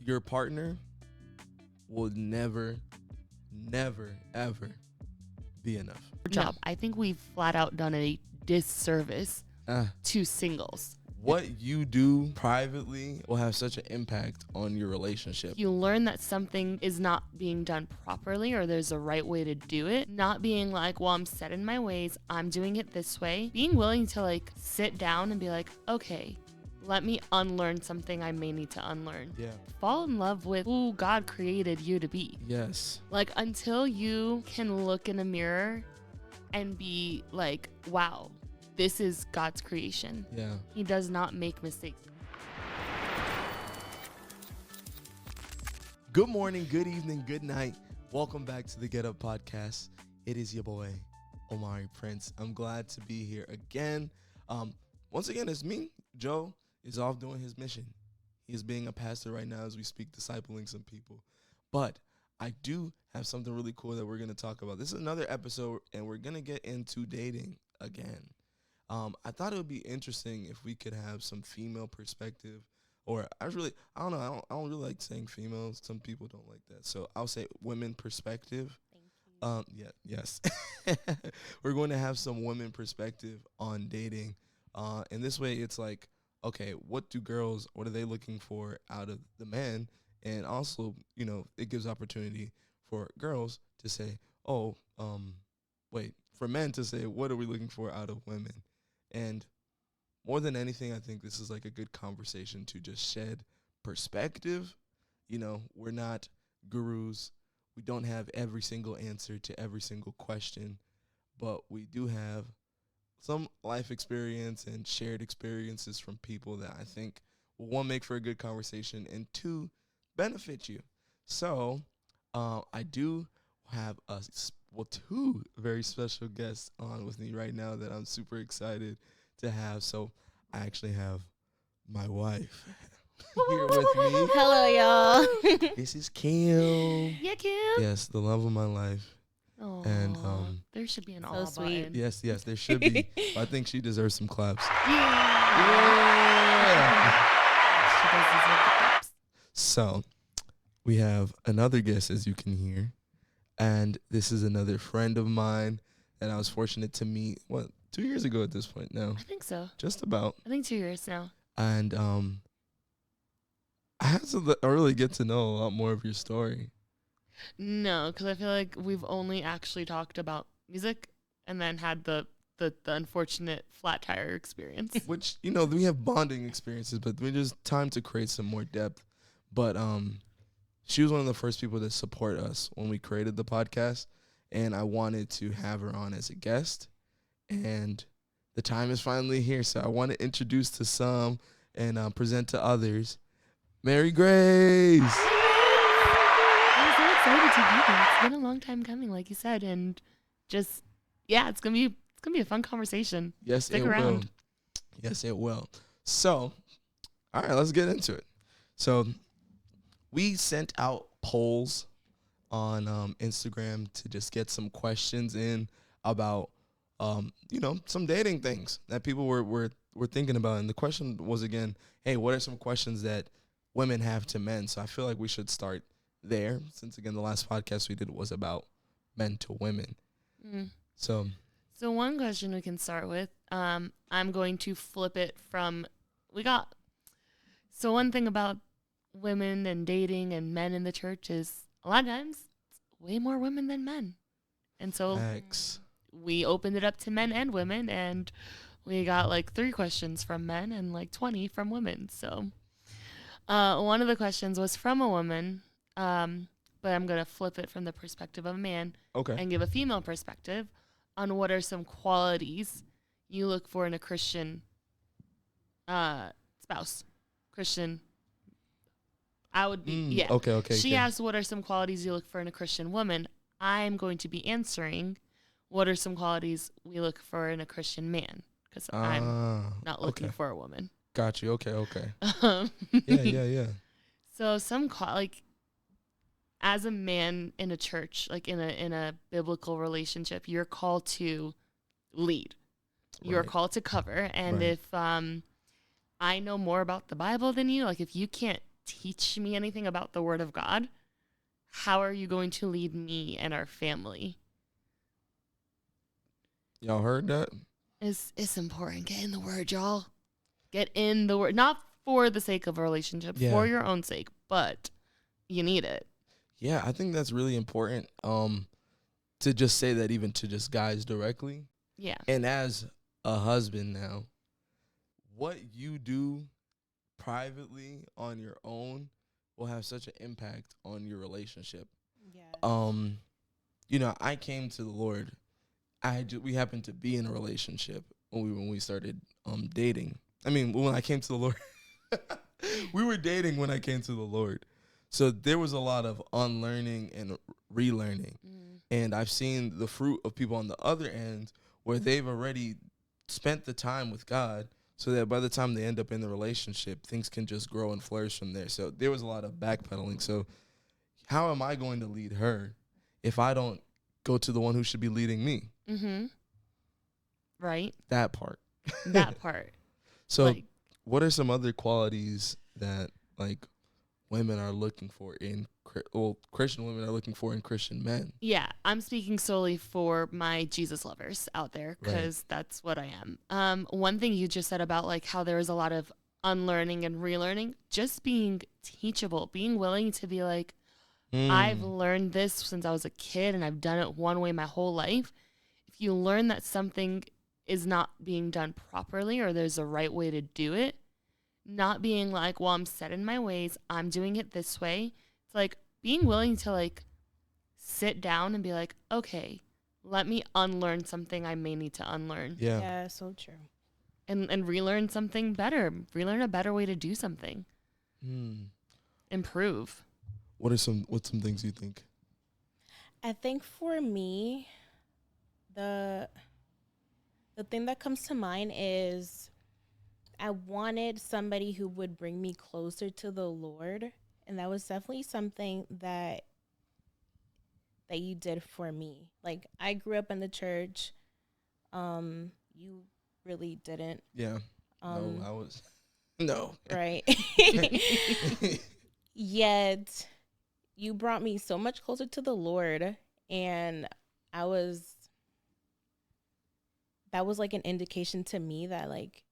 your partner will never, ever be enough. Job. I think we've flat out done a disservice to singles. What you do privately will have such an impact on your relationship. You learn that something is not being done properly or there's a right way to do it. Not being like, well, I'm set in my ways. I'm doing it this way. Being willing to like sit down and be like, okay, let me unlearn something I may need to unlearn. Yeah. Fall in love with who God created you to be. Yes. Like until you can look in a mirror and be like, wow, this is God's creation. Yeah. He does not make mistakes. Good morning, good evening, good night. Welcome back to the Get Up Podcast. It is your boy, Omari Prince. I'm glad to be here again. Once again, it's me. Joe is off doing his mission. He is being a pastor right now as we speak, discipling some people. But I do have something really cool that we're going to talk about. This is another episode, and we're going to get into dating again. I thought it would be interesting if we could have some female perspective, or I don't know. I don't really like saying females. Some people don't like that. So I'll say women perspective. Thank you. Yes. We're going to have some women perspective on dating. And this way it's like, okay, what are they looking for out of the man? And also, it gives opportunity for girls to say, for men to say, what are we looking for out of women? And more than anything, I think this is like a good conversation to just shed perspective. We're not gurus. We don't have every single answer to every single question, but we do have some life experience and shared experiences from people that I think will, one, make for a good conversation, and two, benefit you. So I do have two very special guests on with me right now that I'm super excited to have. So I actually have my wife here with me. Hello, y'all. This is Kim. Yeah, Kim. Yes, the love of my life. Aww, And there should be an so aw sweet. button. Yes, there should be. I think she deserves some claps. Yeah. She does deserve the claps. So we have another guest, as you can hear. And this is another friend of mine that I was fortunate to meet, 2 years ago at this point now? I think so. Just about. I think 2 years now. And I had to really get to know a lot more of your story. No, because I feel like we've only actually talked about music and then had the unfortunate flat tire experience. Which, we have bonding experiences, but we just time to create some more depth. But she was one of the first people to support us when we created the podcast, and I wanted to have her on as a guest. And the time is finally here, so I want to introduce to some and present to others, Mary Grace. I'm so excited to be here. It's been a long time coming, like you said, and just it's gonna be a fun conversation. Yes, Stick it around. will. Yes, it will. So, all right, let's get into it. So, we sent out polls on Instagram to just get some questions in about some dating things that people were thinking about. And the question was, again, hey, what are some questions that women have to men? So I feel like we should start there, since, again, the last podcast we did was about men to women. So one question we can start with, I'm going to flip it from, so one thing about women and dating and men in the church is a lot of times it's way more women than men. And so we opened it up to men and women, and we got like 3 questions from men and like 20 from women. So one of the questions was from a woman, but I'm going to flip it from the perspective of a man and give a female perspective on what are some qualities you look for in a Christian spouse. Christian. I would be, Okay. She asked, what are some qualities you look for in a Christian woman? I'm going to be answering, what are some qualities we look for in a Christian man? Because I'm not looking for a woman. Got you. Okay. Yeah. So as a man in a church, like in a biblical relationship, you're called to lead. You're called to cover. And if I know more about the Bible than you, like if you can't teach me anything about the Word of God, how are you going to lead me and our family? Y'all heard that? It's important. Get in the Word, y'all. Get in the Word. Not for the sake of a relationship, for your own sake, but you need it. Yeah, I think that's really important. To just say that even to just guys directly. Yeah. And as a husband now, what you do privately on your own will have such an impact on your relationship. Yes. You know, I came to the Lord. We happened to be in a relationship when we started dating. I mean, when I came to the Lord, we were dating when I came to the Lord. So there was a lot of unlearning and relearning. And I've seen the fruit of people on the other end where they've already spent the time with God so that by the time they end up in the relationship, things can just grow and flourish from there. So there was a lot of backpedaling. So how am I going to lead her if I don't go to the one who should be leading me? Mm-hmm. Right. That part. That part. So like, what are some other qualities that like women are looking for in Christian women are looking for in Christian men? Yeah, I'm speaking solely for my Jesus lovers out there because that's what I am. One thing you just said about like how there is a lot of unlearning and relearning, just being teachable, being willing to be like, I've learned this since I was a kid and I've done it one way my whole life. If you learn that something is not being done properly or there's a right way to do it, not being like, well, I'm set in my ways, I'm doing it this way. It's like being willing to like sit down and be like, okay, let me unlearn something I may need to unlearn. Yeah, so true. And relearn something better. Relearn a better way to do something. Improve. What's some things you think? I think for me, the thing that comes to mind is I wanted somebody who would bring me closer to the Lord, and that was definitely something that you did for me. Like, I grew up in the church. You really didn't. Yeah. No, I was. No. Right. Yet, you brought me so much closer to the Lord, and that was like an indication to me that like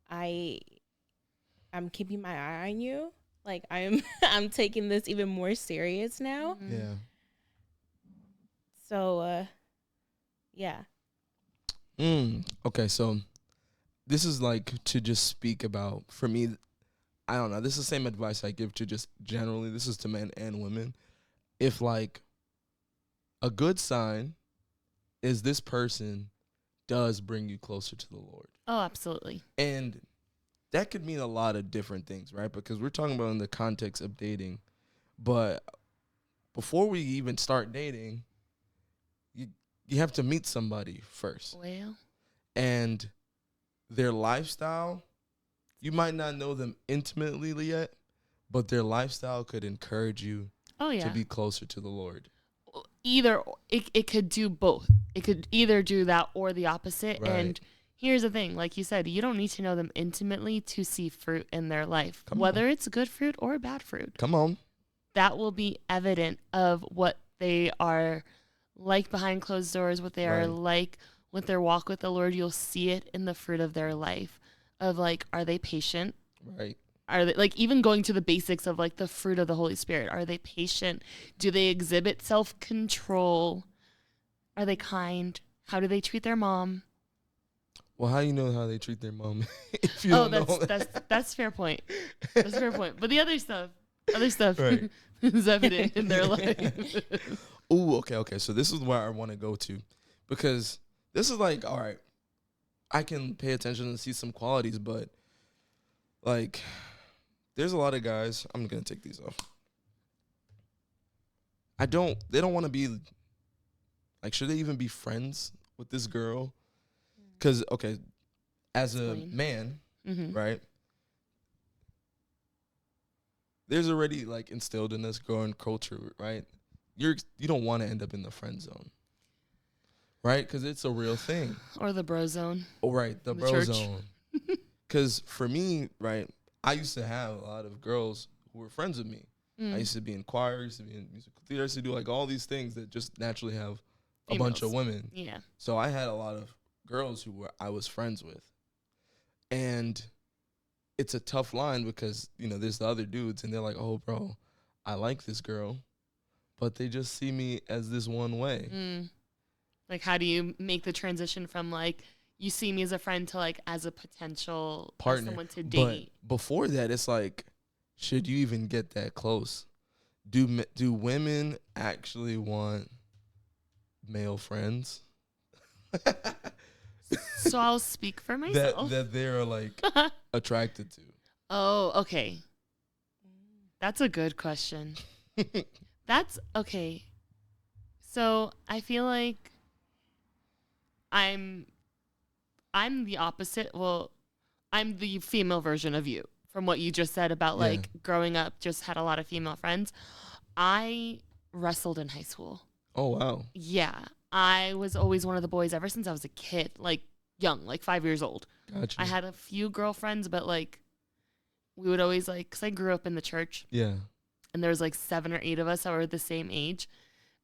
I'm keeping my eye on you. Like I'm taking this even more serious now. Yeah. So yeah. Okay, so this is like to just speak about, for me, I don't know, this is the same advice I give to just generally, this is to men and women. If like a good sign is this person does bring you closer to the Lord. Oh, absolutely. And that could mean a lot of different things, right? Because we're talking about in the context of dating. But before we even start dating, you have to meet somebody first. Well. And their lifestyle, you might not know them intimately yet, but their lifestyle could encourage you to be closer to the Lord. Either it could do both. It could either do that or the opposite. Right. And here's the thing, like you said, you don't need to know them intimately to see fruit in their life, whether it's good fruit or bad fruit. Come on. That will be evident of what they are like behind closed doors, what they are like with their walk with the Lord. You'll see it in the fruit of their life of like, are they patient? Right. Are they like even going to the basics of like the fruit of the Holy Spirit? Are they patient? Do they exhibit self-control? Are they kind? How do they treat their mom? Well, how you know how they treat their mom if you don't know that's fair point. That's a fair point. But the other stuff right. is evident in their life. Ooh, okay. So this is where I want to go to, because this is like, all right, I can pay attention and see some qualities, but like, there's a lot of guys. I'm gonna take these off. They don't want to be like, should they even be friends with this girl? Because, okay, as a man, right, there's already, like, instilled in us growing culture, right? You don't want to end up in the friend zone, right? Because it's a real thing. Or the bro zone. Oh, right, the bro zone. Because for me, right, I used to have a lot of girls who were friends with me. I used to be in choir, I used to be in musical theater, I used to do like all these things that just naturally have a bunch of women. Yeah. So I had a lot of girls I was friends with. And it's a tough line because, you know, there's the other dudes and they're like, oh, bro, I like this girl, but they just see me as this one way. Like, how do you make the transition from, like, you see me as a friend to, like, as a potential partner, someone to date? But before that, it's like, should you even get that close? Do women actually want male friends? So I'll speak for myself. That they're, like, attracted to. Oh, okay. That's a good question. That's, okay. So I feel like I'm the opposite. Well, I'm the female version of you from what you just said about like growing up, just had a lot of female friends. I wrestled in high school. Oh, wow. Yeah. I was always one of the boys ever since I was a kid, like young, like 5 years old. Gotcha. I had a few girlfriends, but like we would always like, because I grew up in the church. Yeah. And there was like 7 or 8 of us that were the same age.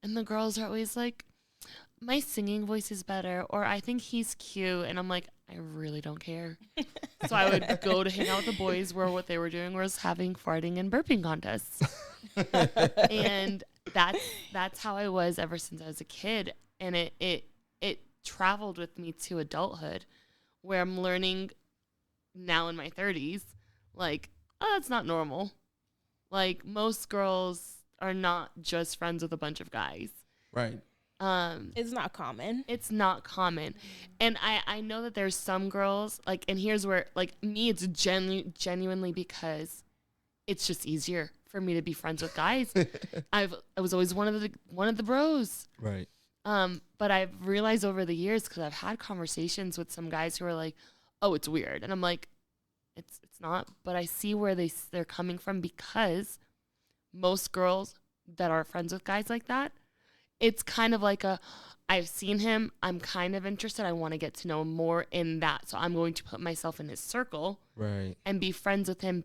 And the girls are always like, my singing voice is better, or I think he's cute. And I'm like, I really don't care. So I would go to hang out with the boys where what they were doing was having farting and burping contests. And that's how I was ever since I was a kid. And it traveled with me to adulthood, where I'm learning now in my 30s, like, oh, that's not normal. Like, most girls are not just friends with a bunch of guys. Right. It's not common. It's not common. And I know that there's some girls, like, and here's where, like, me, it's genuinely because it's just easier for me to be friends with guys. I was always one of the bros. Right. But I've realized over the years, because I've had conversations with some guys who are like, oh, it's weird. And I'm like, it's not. But I see where they're coming from, because most girls that are friends with guys like that, it's kind of like I've seen him, I'm kind of interested, I want to get to know him more in that. So I'm going to put myself in his circle. Right. And be friends with him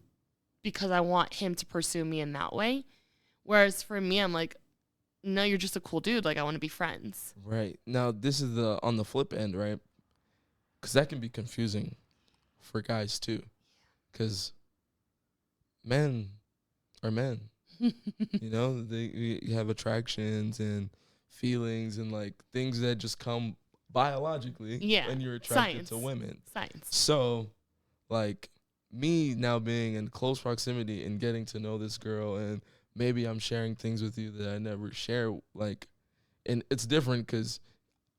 because I want him to pursue me in that way. Whereas for me, I'm like, no, you're just a cool dude. Like, I want to be friends. Right. Now, this is on the flip end, right? Because that can be confusing for guys, too. Because men are men. You know, you have attractions and feelings and, like, things that just come biologically when you're attracted to women. Science. So, like, me now being in close proximity and getting to know this girl, and maybe I'm sharing things with you that I never share, like, and it's different because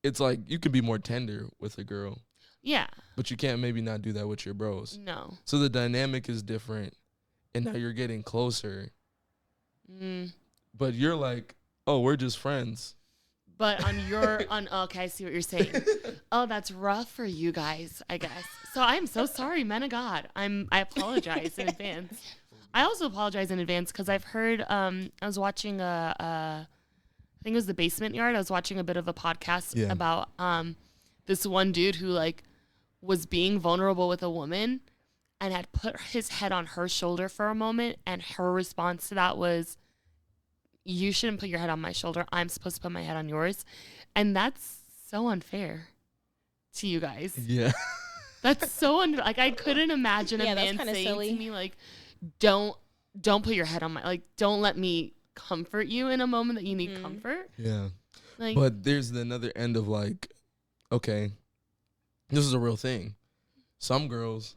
it's like you could be more tender with a girl. Yeah. But you can't maybe not do that with your bros. No. So the dynamic is different, and now you're getting closer. But you're like, oh, we're just friends. But okay, I see what you're saying. Oh, that's rough for you guys, I guess. So I'm so sorry, men of God. I apologize in advance. I also apologize in advance because I've heard, I was watching I think it was The Basement Yard. I was watching a bit of a podcast about this one dude who, like, was being vulnerable with a woman and had put his head on her shoulder for a moment, and her response to that was, you shouldn't put your head on my shoulder. I'm supposed to put my head on yours. And that's so unfair to you guys. Yeah. That's so like, I couldn't imagine a man saying to me, like, don't put your head on my, like, don't let me comfort you in a moment that you need comfort. Yeah. Like, but there's another end of, like, okay, this is a real thing. Some girls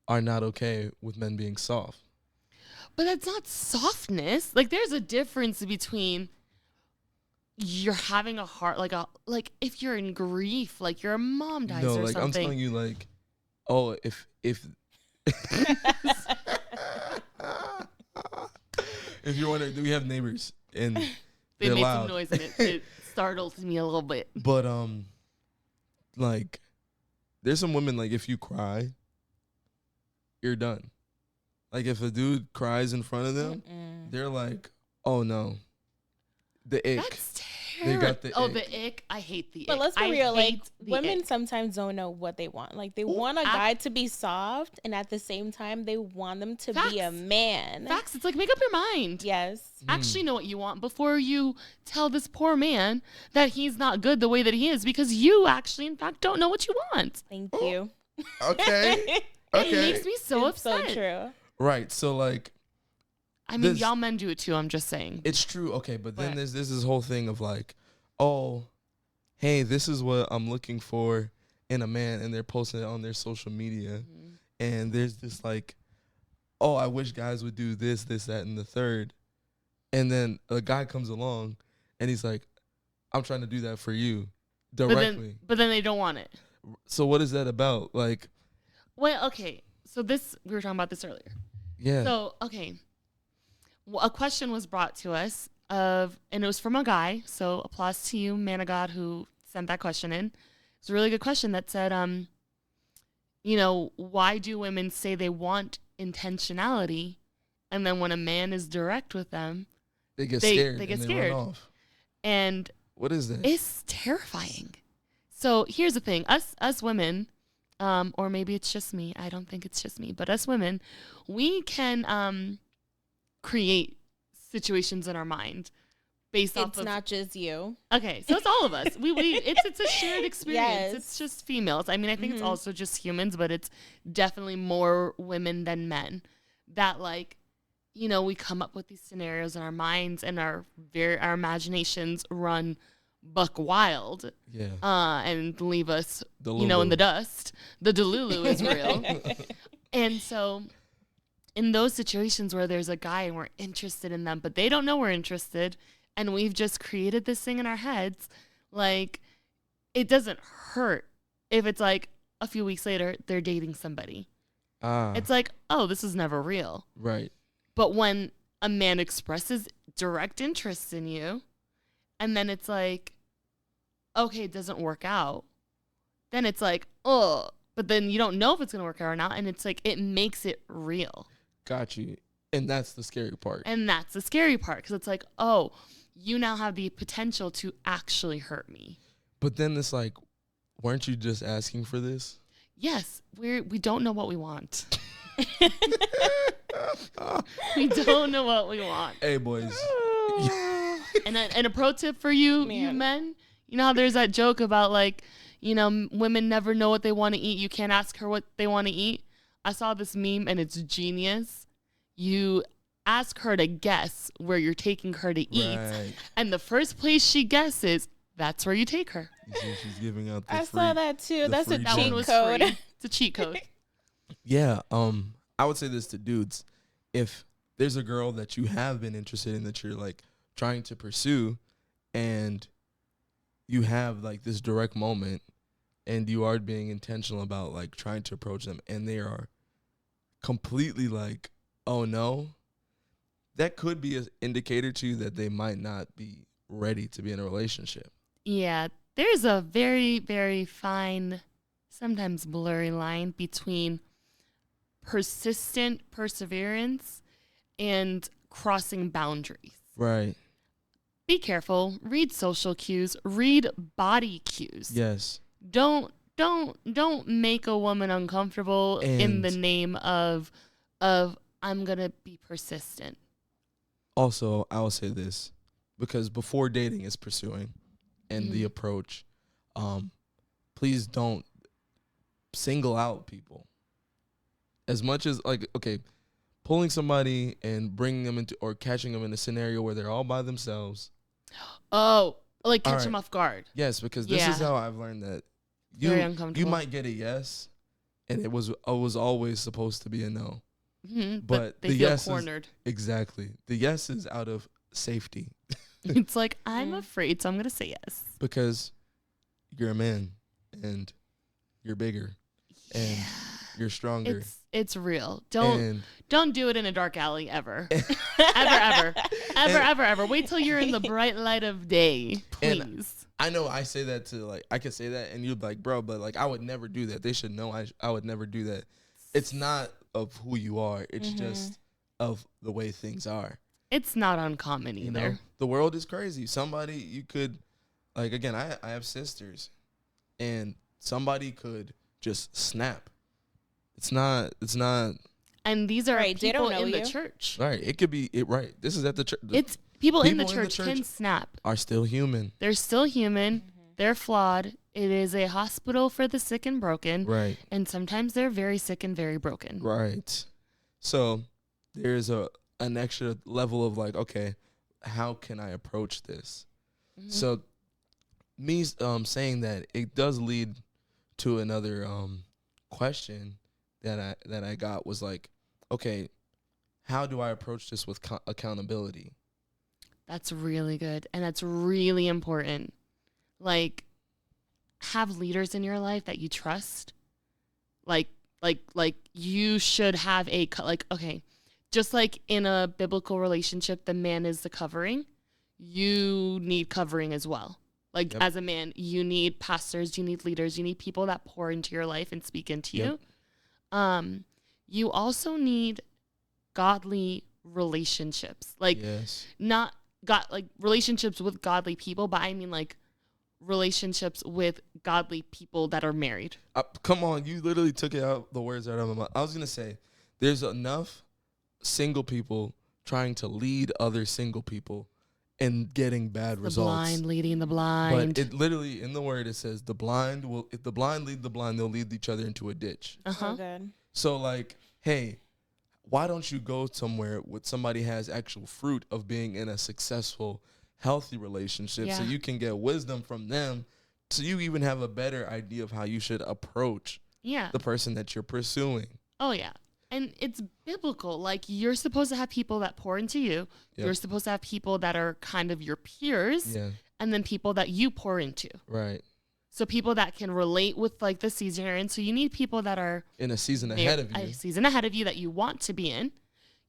are not okay with men being soft. But that's not softness. Like, there's a difference between you're having a heart, like if you're in grief, like your mom dies or like, something. I'm telling you, like, oh, if if you're wondering, we have neighbors and they made loud. some noise and it startled me a little bit. But like, there's some women, like, if you cry, you're done. Like, if a dude cries in front of them, they're like, oh no, the ick. That's care. They got the ick. The ick. I hate the ick. But let's be real, like women ick. sometimes don't know what they want. Like they want a guy to be soft, and at the same time they want them to be a man. Facts. It's like, make up your mind. Yes. Actually know what you want before you tell this poor man that he's not good the way that he is, because you actually, in fact, don't know what you want. Thank you. Okay. It makes me so upset. So true. Right. So like, I mean, y'all men do it too. I'm just saying. It's true. Okay. But then there's this whole thing of like, oh, hey, this is what I'm looking for in a man. And they're posting it on their social media. Mm-hmm. And there's this like, oh, I wish guys would do this, that, and the third. And then a guy comes along and he's like, I'm trying to do that for you directly. But then they don't want it. So what is that about? Like, well, okay. So we were talking about this earlier. Yeah. So, okay. Well, a question was brought to us and it was from a guy. So applause to you, man of God, who sent that question in. It's a really good question that said, why do women say they want intentionality, and then when a man is direct with them, they get scared. They get scared. Run off. And what is that? It's terrifying. So here's the thing: us women, or maybe it's just me. I don't think it's just me, but us women, we can create situations in our mind based off. It's not just you. Okay, so it's all of us. It's a shared experience. Yes. It's just females. I mean, I think it's also just humans, but it's definitely more women than men that like. We come up with these scenarios in our minds, and our imaginations run buck wild. Yeah. And leave us, in the dust. The Delulu is real. And so in those situations where there's a guy and we're interested in them, but they don't know we're interested, and we've just created this thing in our heads, like, it doesn't hurt if it's like a few weeks later they're dating somebody. It's like, oh, this is never real. Right. But when a man expresses direct interest in you, and then it's like, okay, it doesn't work out, then it's like, oh, but then you don't know if it's going to work out or not. And it's like, it makes it real. Got you. And that's the scary part. Because it's like, oh, you now have the potential to actually hurt me. But then it's like, weren't you just asking for this? Yes. We don't know what we want. We don't know what we want. Hey, boys. And a pro tip for you, you men, you know how there's that joke about like, women never know what they want to eat. You can't ask her what they want to eat. I saw this meme and it's genius. You ask her to guess where you're taking her to eat. Right. And the first place she guesses, that's where you take her. You see, she's giving out the I saw that too. That's a cheat code. It's a cheat code. Yeah. I would say this to dudes. If there's a girl that you have been interested in that you're like trying to pursue, and you have like this direct moment and you are being intentional about like trying to approach them, and they are completely like, oh no, that could be an indicator to you that they might not be ready to be in a relationship. Yeah. There's a very, very fine, sometimes blurry line between persistent perseverance and crossing boundaries. Right. Be careful. Read social cues. Read body cues. Yes. Don't make a woman uncomfortable in the name of I'm gonna be persistent. Also, I will say this, because before dating is pursuing and the approach, please don't single out people. As much as like, okay, pulling somebody and bringing them into or catching them in a scenario where they're all by themselves. Oh, like catch them off guard. Yes, because this is how I've learned that you might get a yes, and it was always supposed to be a no. Mm-hmm, but they feel cornered. Exactly. The yes is out of safety. It's like, I'm afraid, so I'm going to say yes. Because you're a man and you're bigger and you're stronger. It's real. Don't do it in a dark alley ever. ever. Wait till you're in the bright light of day, please. And I know I say that to like, I could say that and you're like, bro, but like I would never do that. They should know I would never do that. It's not of who you are. It's just of the way things are. It's not uncommon either. The world is crazy. Somebody you could like again, I have sisters, and somebody could just snap. It's not. And these are Right, they people don't know in the you. church. Right. It could be it. Right. This is at the church. It's people in the people in the church church can snap. Are still human. They're still human. They're flawed. It is a hospital for the sick and broken. Right. And sometimes they're very sick and very broken. Right. So there's an extra level of like, okay, how can I approach this? Mm-hmm. So me saying that, it does lead to another question that I got was like, okay, how do I approach this with accountability? That's really good. And that's really important. Like, have leaders in your life that you trust. Like you should have okay, just like in a biblical relationship, the man is the covering. You need covering as well. Like, yep. As a man, you need pastors, you need leaders, you need people that pour into your life and speak into yep. you. You also need godly relationships. Like, yes. not relationships with godly people, but I mean like relationships with godly people that are married. Come on, you literally took it out the words out of my mouth. I was gonna say, there's enough single people trying to lead other single people and getting bad results. The blind leading the blind. But it literally, in the word, it says if the blind lead the blind, they'll lead each other into a ditch. So good. So like, hey, why don't you go somewhere with somebody has actual fruit of being in a successful, healthy relationship, so you can get wisdom from them, so you even have a better idea of how you should approach the person that you're pursuing. Oh, yeah. And it's biblical. Like, you're supposed to have people that pour into you. Yep. You're supposed to have people that are kind of your peers. Yeah. And then people that you pour into. Right. So people that can relate with, like, the season you're in. So you need people that are in a season ahead of you. A season ahead of you that you want to be in.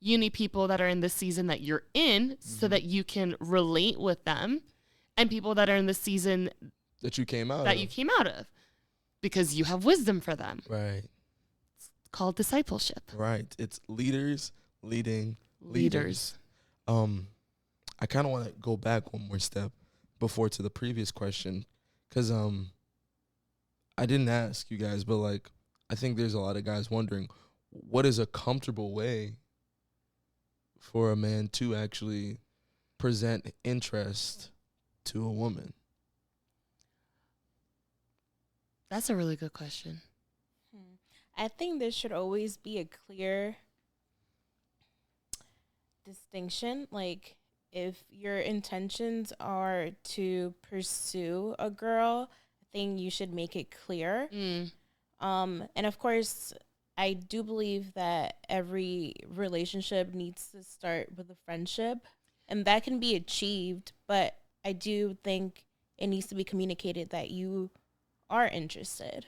You need people that are in the season that you're in so that you can relate with them. And people that are in the season that you came out of. Because you have wisdom for them. Right. Called discipleship. Right. It's leaders leading leaders. I kind of want to go back one more step before to the previous question, because I didn't ask you guys, but like, I think there's a lot of guys wondering, what is a comfortable way for a man to actually present interest to a woman? That's a really good question. I think there should always be a clear distinction. Like, if your intentions are to pursue a girl, I think you should make it clear. And of course, I do believe that every relationship needs to start with a friendship, and that can be achieved, but I do think it needs to be communicated that you are interested.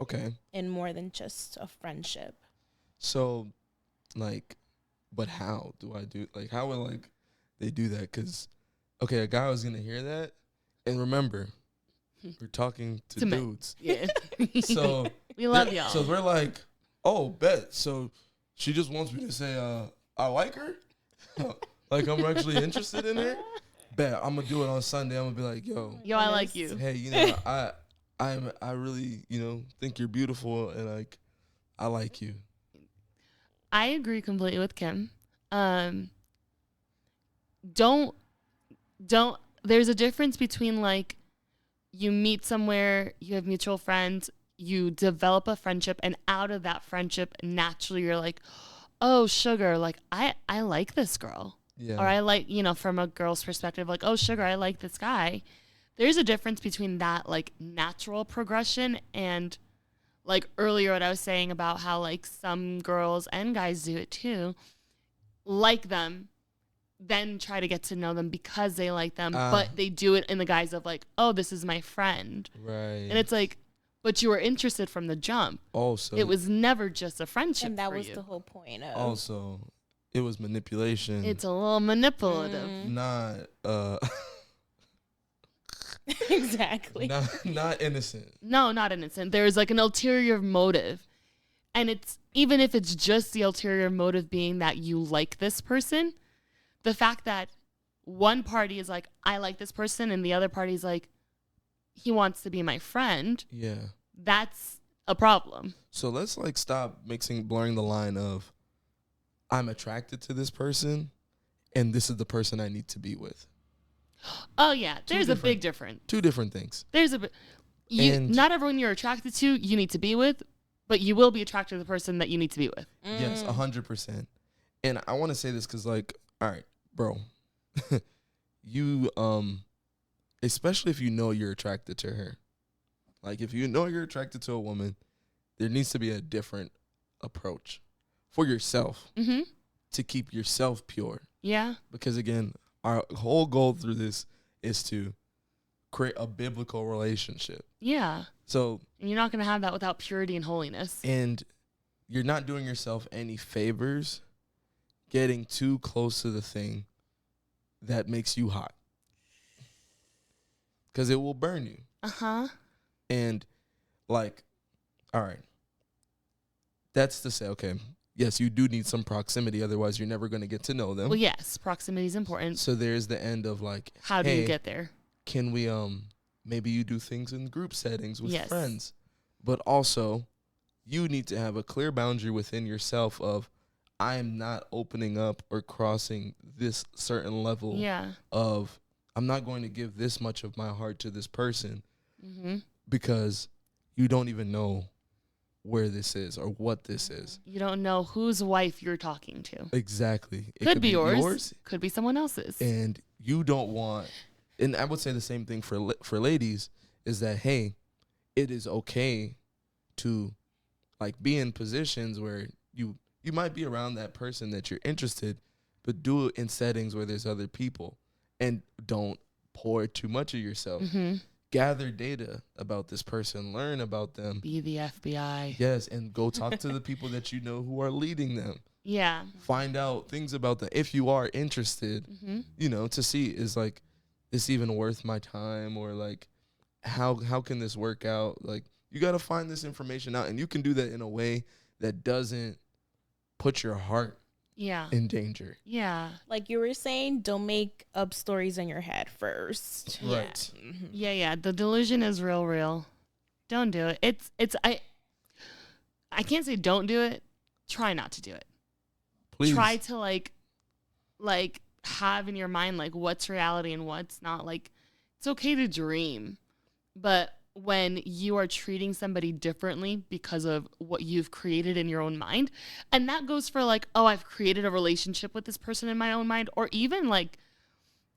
Okay. In more than just a friendship. So, like, but how do I do, like, how will, like, they do that? Because, okay, a guy was going to hear that. And remember, we're talking to dudes. Yeah. So, we love y'all. So we're like, oh, bet. So she just wants me to say, I like her? Like, I'm actually interested in her? Bet. I'm going to do it on Sunday. I'm going to be like, yo, I like you. Hey, you know, I really, you know, think you're beautiful, and like, I like you. I agree completely with Kim. Don't. There's a difference between, like, you meet somewhere, you have mutual friends, you develop a friendship, and out of that friendship, naturally you're like, oh, sugar, like, I like this girl. Yeah. Or I like, you know, from a girl's perspective, like, oh, sugar, I like this guy. There's a difference between that, like, natural progression and, like, earlier what I was saying about how, like, some girls and guys do it too, like them, then try to get to know them because they like them, but they do it in the guise of, like, oh, this is my friend. Right. And it's like, but you were interested from the jump. Also. It was never just a friendship and that for was you. the whole point of. Also, it was manipulation. It's a little manipulative. Not, Exactly. Not innocent. No, not innocent. There's like an ulterior motive. And it's, even if it's just the ulterior motive being that you like this person, the fact that one party is like, I like this person, and the other party is like, he wants to be my friend, Yeah. that's a problem. So let's like stop blurring the line of I'm attracted to this person and this is the person I need to be with. Oh yeah, there's a big difference. Two different things. There's not everyone you're attracted to you need to be with, but you will be attracted to the person that you need to be with. Yes, 100%. And I want to say this because, like, all right, bro, you especially if you know you're attracted to her. Like, if you know you're attracted to a woman, there needs to be a different approach for yourself to keep yourself pure. Yeah. Because, again, our whole goal through this is to create a biblical relationship. Yeah. So, and you're not going to have that without purity and holiness. And you're not doing yourself any favors getting too close to the thing that makes you hot. Because it will burn you. Uh-huh. And, like, all right. That's to say, okay, yes, you do need some proximity. Otherwise, you're never going to get to know them. Well, yes, proximity is important. So there's the end of, like, how do you get there? Can we, maybe you do things in group settings with friends. But also, you need to have a clear boundary within yourself of, I am not opening up or crossing this certain level of, I'm not going to give this much of my heart to this person because you don't even know where this is or what this is. You don't know whose wife you're talking to. Exactly. It could be yours. Could be someone else's. And you don't want, and I would say the same thing for ladies, is that, hey, it is okay to, like, be in positions where you might be around that person that you're interested, but do it in settings where there's other people. And don't pour too much of yourself. Gather data about this person. Learn about them. Be the FBI. Yes, and go talk to the people that you know who are leading them. Yeah. Find out things about them. If you are interested, you know, to see, is, like, this even worth my time? Or, like, how can this work out? Like, you got to find this information out. And you can do that in a way that doesn't put your heart in danger. Yeah. Like you were saying, don't make up stories in your head first. Right. Yeah. The delusion is real. Don't do it. I can't say don't do it. Try not to do it. Please. Try to like have in your mind like what's reality and what's not. Like, it's okay to dream, but when you are treating somebody differently because of what you've created in your own mind, and that goes for like, oh, I've created a relationship with this person in my own mind, or even like,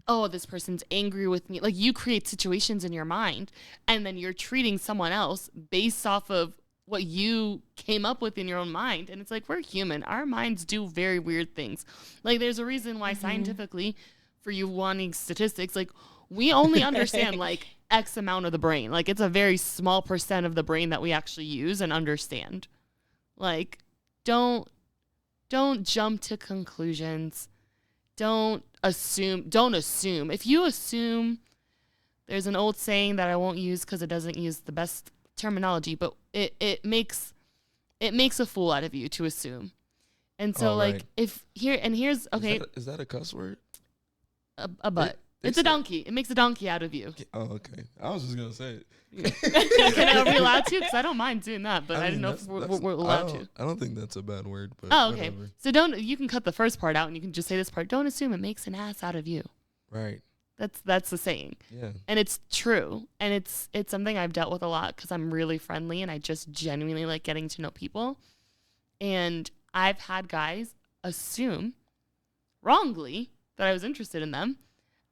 oh, this person's angry with me. Like, you create situations in your mind and then you're treating someone else based off of what you came up with in your own mind. And it's like, we're human. Our minds do very weird things. Like, there's a reason why scientifically, for you wanting statistics, like, we only understand like X amount of the brain. Like, it's a very small % of the brain that we actually use and understand. Like, don't jump to conclusions. Don't assume. If you assume, there's an old saying that I won't use because it doesn't use the best terminology, but it makes a fool out of you to assume. And so, like, here's okay. Is that a cuss word? A butt. It's a donkey. It makes a donkey out of you. Oh, okay. I was just going to say it. Are we allowed to? Because I don't mind doing that, but I didn't know if we're allowed to. I don't think that's a bad word. But oh, okay. Whatever. So you can cut the first part out and you can just say this part. Don't assume it makes an ass out of you. Right. That's the saying. Yeah. And it's true. And it's something I've dealt with a lot because I'm really friendly and I just genuinely like getting to know people. And I've had guys assume wrongly that I was interested in them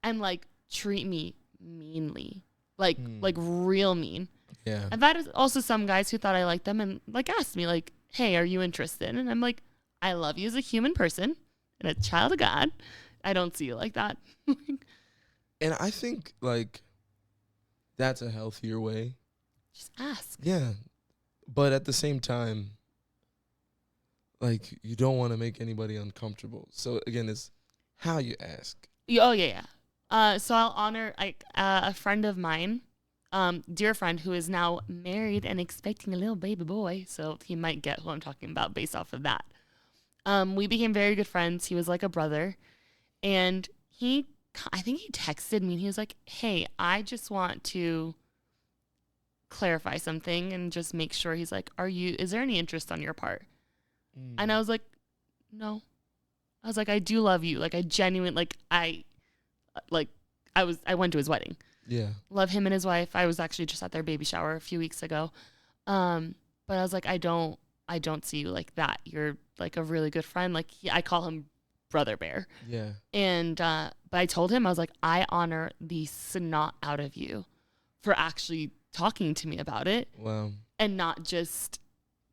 and like treat me meanly, like real mean. Yeah. I've had also some guys who thought I liked them and like asked me like, hey, are you interested? And I'm like, I love you as a human person and a child of God. I don't see you like that. And I think like that's a healthier way. Just ask. Yeah. But at the same time, like, you don't want to make anybody uncomfortable. So again, it's how you ask. Oh yeah. So I'll honor a friend of mine, dear friend who is now married and expecting a little baby boy. So he might get who I'm talking about based off of that. We became very good friends. He was like a brother, and I think he texted me and he was like, hey, I just want to clarify something and just make sure. He's like, is there any interest on your part? And I was like, no. I was like, I do love you. Like, I genuinely, I went to his wedding. Yeah. Love him and his wife. I was actually just at their baby shower a few weeks ago. But I was like, I don't see you like that. You're like a really good friend. Like, I call him Brother Bear. Yeah. And, but I told him, I was like, I honor the snot out of you for actually talking to me about it. Wow. And not just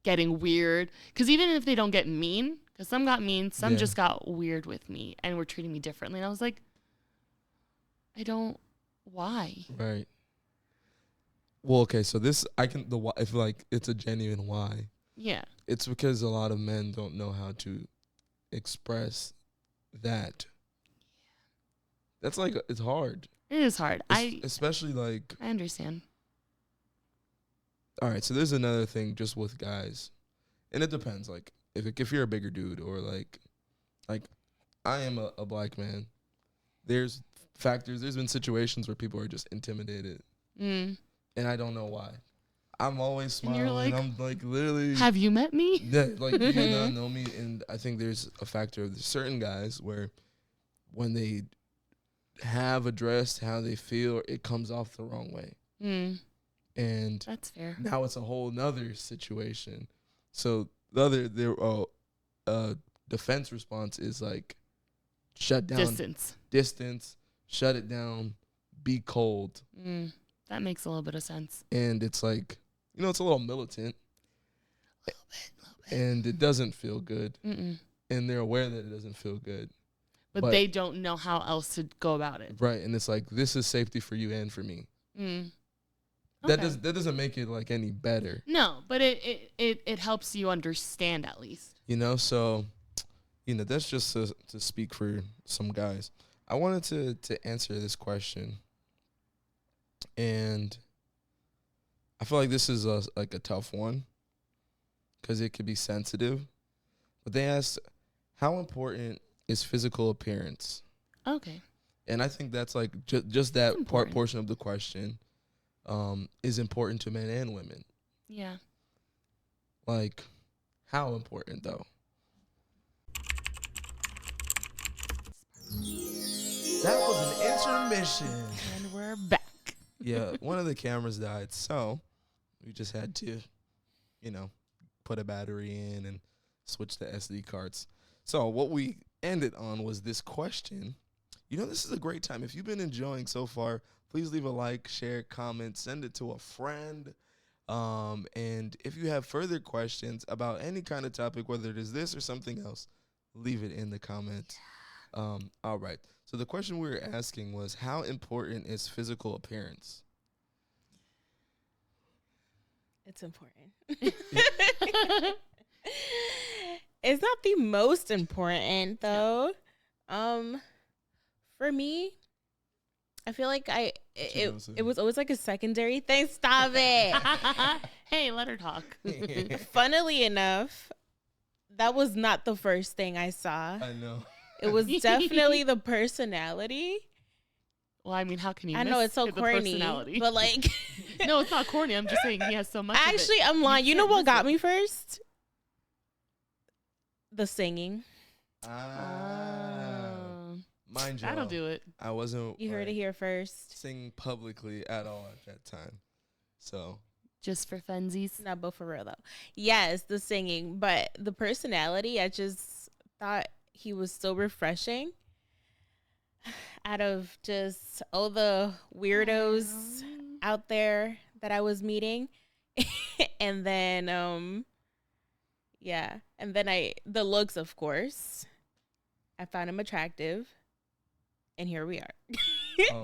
getting weird. Because even if they don't get mean, because some got mean, some just got weird with me and were treating me differently. And I was like, why? Right. Well, okay, so this, I feel like it's a genuine why. Yeah. It's because a lot of men don't know how to express that. That's like, it's hard. It is hard. Especially like. I understand. All right, so there's another thing just with guys. And it depends, like, if you're a bigger dude or like I am a black man, there's been situations where people are just intimidated. And I don't know why. I'm always smiling. And you're like, I'm like, literally. Have you met me? Yeah, like, you do not know me. And I think there's a factor of certain guys where when they have addressed how they feel, it comes off the wrong way. And that's fair. Now it's a whole nother situation. So the defense response is like, shut down. Distance. Shut it down. Be cold. That makes a little bit of sense. And it's like, it's a little militant. A little bit. And it doesn't feel good. And they're aware that it doesn't feel good. But they don't know how else to go about it. Right. And it's like, this is safety for you and for me. Okay. That doesn't make it like any better. No, but it helps you understand at least. So, that's just to speak for some guys. I wanted to answer this question. And I feel like this is a tough one because it could be sensitive. But they asked, how important is physical appearance? Okay. And I think that's like just that portion of the question is important to men and women. Yeah. Like, how important though? That was an intermission. And we're back. Yeah, one of the cameras died, so we just had to, put a battery in and switch the SD cards. So what we ended on was this question. This is a great time. If you've been enjoying so far, please leave a like, share, comment, send it to a friend. And if you have further questions about any kind of topic, whether it is this or something else, leave it in the comments. All right. So the question we were asking was, how important is physical appearance? It's important. It's not the most important though. For me, I feel like it was always like a secondary thing. Stop it. Hey, let her talk. Funnily enough, that was not the first thing I saw. I know. It was definitely the personality. Well, I mean, how can you I know it's so corny, but like... No, it's not corny. I'm just saying he has so much Actually, I'm lying. You know what got me first? The singing. Mind you, that'll do it. I wasn't... You heard it here first. Sing publicly at all at that time. So... Just for funsies? No, but for real, though. Yes, the singing. But the personality, I just thought he was so refreshing. Out of just all the weirdos out there that I was meeting. And then, yeah. And then the looks, of course. I found him attractive. And here we are.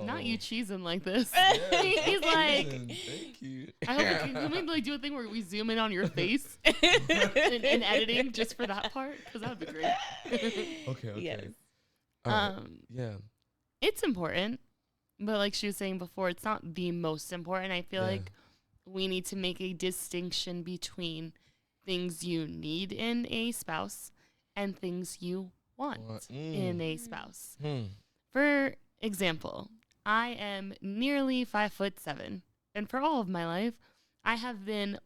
Not you cheesing like this. Yeah, he's like, thank you. I hope can we like do a thing where we zoom in on your face in editing just for that part? Because that would be great. Okay. Yes. Yeah. It's important, but like she was saying before, it's not the most important. I feel like we need to make a distinction between things you need in a spouse and things you want in a spouse. For example, I am nearly 5'7", and for all of my life, I have been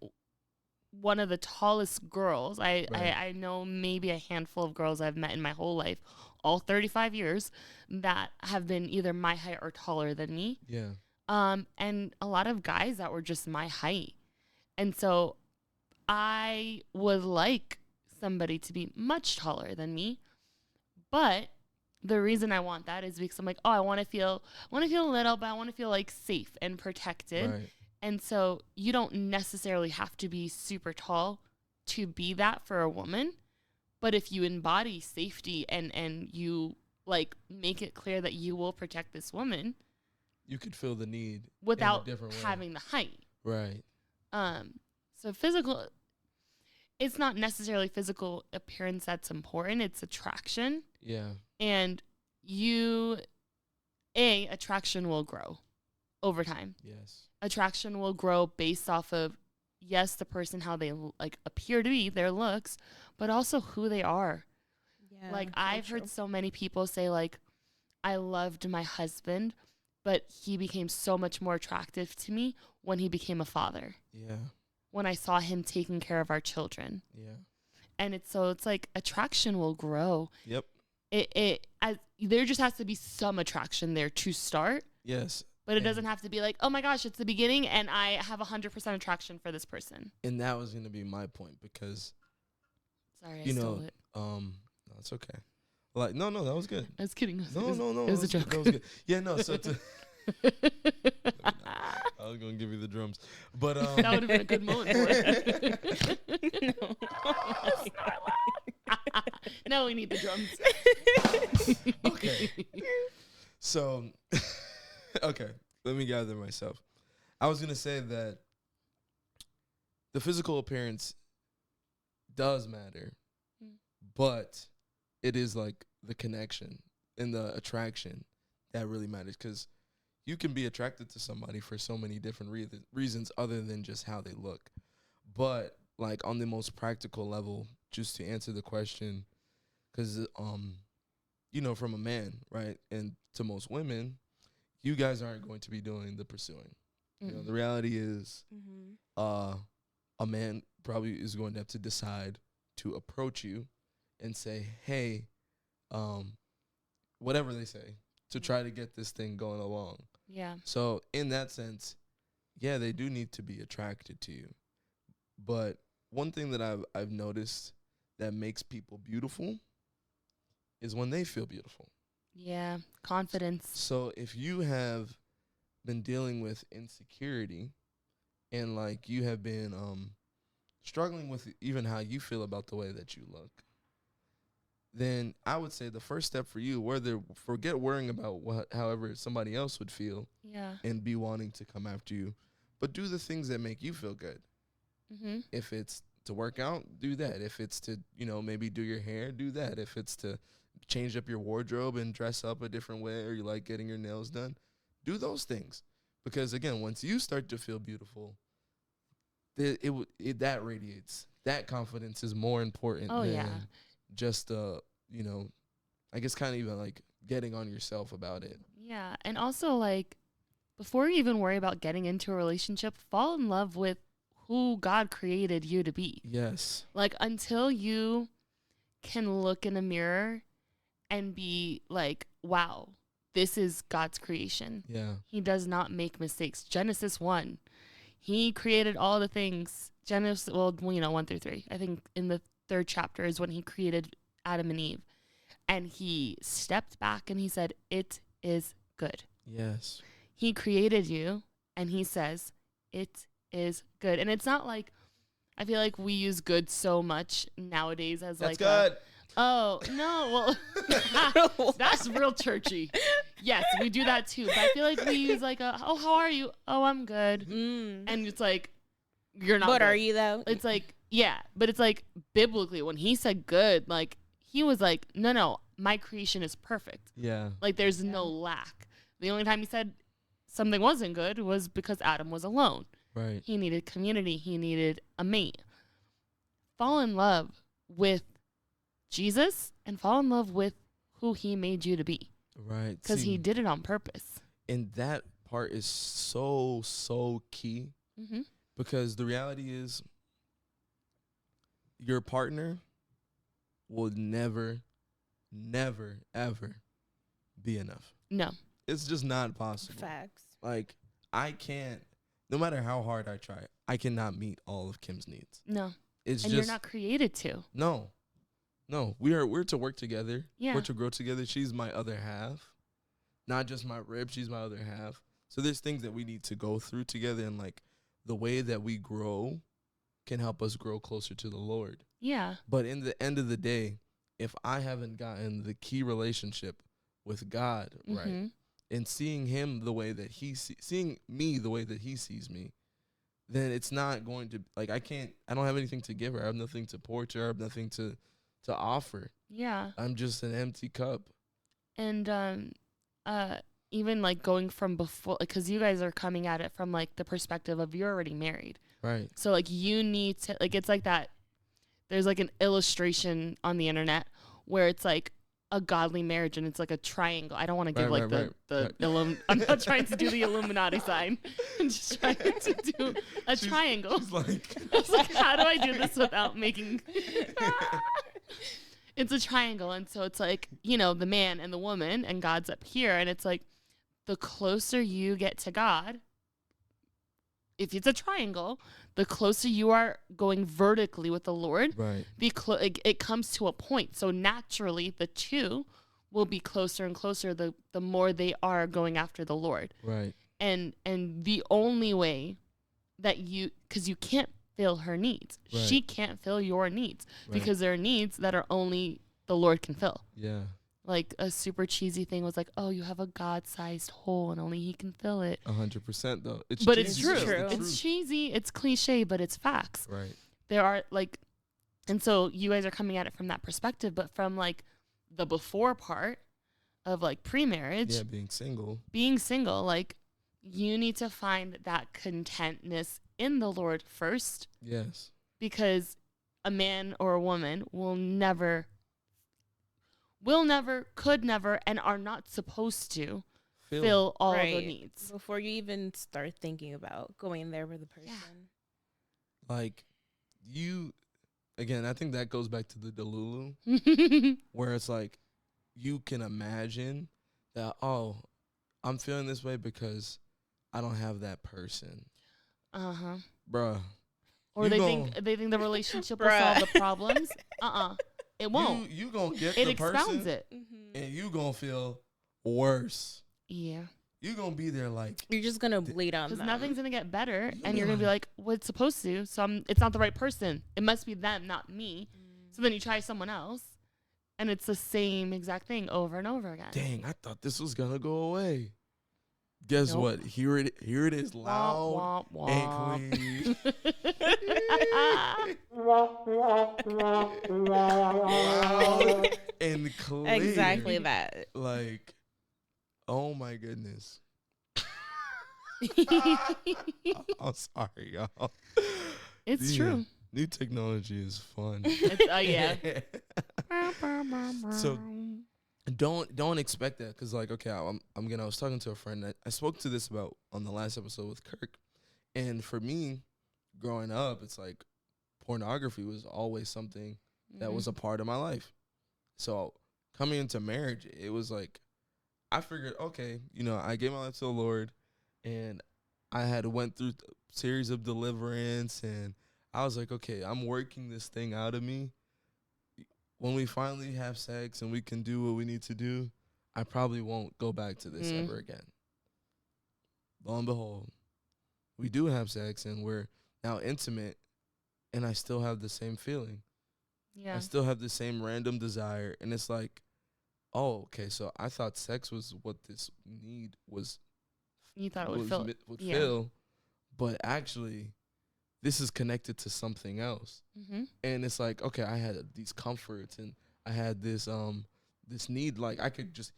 one of the tallest girls. I know maybe a handful of girls I've met in my whole life, all 35 years, that have been either my height or taller than me. Yeah. And a lot of guys that were just my height. And so I would like somebody to be much taller than me. But the reason I want that is because I'm like, oh, I want to feel little, but I want to feel like safe and protected. Right. And so you don't necessarily have to be super tall to be that for a woman. But if you embody safety and you like make it clear that you will protect this woman, you could feel the need without in a different way. having the height. Right. So physical, it's not necessarily physical appearance that's important. It's attraction. Yeah. And attraction will grow over time. Yes. Attraction will grow based off of, yes, the person, how they like appear to be, their looks, but also who they are. Yeah, like I've heard so many people say like, I loved my husband, but he became so much more attractive to me when he became a father. Yeah. When I saw him taking care of our children. Yeah. And it's like attraction will grow. Yep. There just has to be some attraction there to start. Yes. But it doesn't have to be like, oh my gosh, it's the beginning and I have 100% attraction for this person. And that was going to be my point because, sorry, I stole it. No, it's okay. Like, no, that was good. I was kidding. No. It was a joke. That was good. Yeah, no, so I was going to give you the drums. But that would have been a good moment for it. Now we need the drums. Okay. So, okay, let me gather myself. I was going to say that the physical appearance does matter, but it is like the connection and the attraction that really matters, because you can be attracted to somebody for so many different reasons other than just how they look. But like on the most practical level, just to answer the question, because from a man, right, and to most women, you guys aren't going to be doing the pursuing. The reality is, a man probably is going to have to decide to approach you and say, hey, whatever they say, to try to get this thing going along. Yeah. So in that sense, yeah, they do need to be attracted to you. But one thing that I've noticed that makes people beautiful is when they feel beautiful. Yeah, confidence. So if you have been dealing with insecurity and like you have been struggling with even how you feel about the way that you look, then I would say the first step for you, forget worrying about however somebody else would feel, and be wanting to come after you, but do the things that make you feel good. If it's to work out, do that. If it's to, maybe do your hair, do that. If it's to change up your wardrobe and dress up a different way, or you like getting your nails done, do those things. Because again, once you start to feel beautiful, that radiates. That confidence is more important than just I guess kind of even like getting on yourself about it. Yeah. And also like before you even worry about getting into a relationship, fall in love with who God created you to be. Yes. Like until you can look in a mirror and be like, wow, this is God's creation. Yeah. He does not make mistakes. Genesis 1, he created all the things. 1 through 3. I think in the 3rd chapter is when he created Adam and Eve. And he stepped back and he said, it is good. Yes. He created you and he says, it is good. And it's not like, I feel like we use good so much nowadays as that's like good. Oh, no, well, that's real churchy. Yes, we do that too. But I feel like we use like oh, how are you? Oh, I'm good. And it's like, you're not But good. Are you though? It's like, yeah, but it's like biblically when he said good, like he was like, no, my creation is perfect. Yeah. Like there's no lack. The only time he said something wasn't good was because Adam was alone. Right. He needed community. He needed a mate. Fall in love with Jesus and fall in love with who he made you to be. Right. Because he did it on purpose. And that part is so key. Because the reality is, your partner will never, never, ever be enough. No. It's just not possible. Facts. Like, I can't, no matter how hard I try, I cannot meet all of Kim's needs. No. It's and just, you're not created to. No. We're to work together. Yeah. We're to grow together. She's my other half. Not just my rib, she's my other half. So there's things that we need to go through together, and like the way that we grow can help us grow closer to the Lord. Yeah. But in the end of the day, if I haven't gotten the key relationship with God, right, and seeing him the way that seeing me the way that he sees me, then it's not going to, like, I don't have anything to give her. I have nothing to pour to her. I have nothing to offer. Yeah. I'm just an empty cup. And even like going from before, because you guys are coming at it from like the perspective of you're already married. Right. So like you need to, like, it's like that. There's like an illustration on the internet where it's like a godly marriage and it's like a triangle. I don't want to give I'm not trying to do the Illuminati sign. I'm just trying to do a triangle. She's like, I was like, how do I do this without making... It's a triangle, and so it's like, you know, the man and the woman, and God's up here, and it's like the closer you get to God, if it's a triangle, the closer you are going vertically with the Lord, right, it comes to a point. So naturally, the two will be closer and closer the more they are going after the Lord. Right. And the only way that because you can't fill her needs. Right. She can't fill your needs because there are needs that are only the Lord can fill. Yeah. Like a super cheesy thing was like, oh, you have a God-sized hole and only he can fill it. 100% though. It's true. It's cheesy. It's cliche, but it's facts. Right. There are like, and so you guys are coming at it from that perspective, but from like the before part of like pre-marriage. Yeah, being single. Like, you need to find that contentness in the Lord first. Yes. Because a man or a woman will never, could never, and are not supposed to fill all the needs. Before you even start thinking about going there with a person. Yeah. Like, again, I think that goes back to the Delulu, where it's like, you can imagine that, oh, I'm feeling this way because I don't have that person. Uh-huh. Bruh. Or they think the relationship will solve the problems. It won't. You gonna get it the person. It expounds it. And you gonna feel worse. Yeah. You gonna be there like. You're just gonna bleed on them. Because nothing's gonna get better. And you're gonna be like, well, it's supposed to. So it's not the right person. It must be them, not me. So then you try someone else. And it's the same exact thing over and over again. Dang, I thought this was gonna go away. Guess what? Here it is, loud and clean. Loud and clean. Exactly that. Like, oh my goodness. I'm sorry, y'all. It's true. New technology is fun. Yeah. So don't expect that, because like, okay, I was talking to a friend. I spoke to this about on the last episode with Kirk, and for me, growing up, it's like pornography was always something that was a part of my life. So coming into marriage, it was like, I figured, okay, I gave my life to the Lord, and I had went through a series of deliverance, and I was like, okay, I'm working this thing out of me. When we finally have sex and we can do what we need to do, I probably won't go back to this ever again. Lo and behold, we do have sex and we're now intimate, and I still have the same feeling. Yeah. I still have the same random desire, and it's like, oh, okay, so I thought sex was what this need was. You thought it would fill. Fill, but actually, this is connected to something else. And it's like, okay, I had these comforts, and I had this this need, like I could just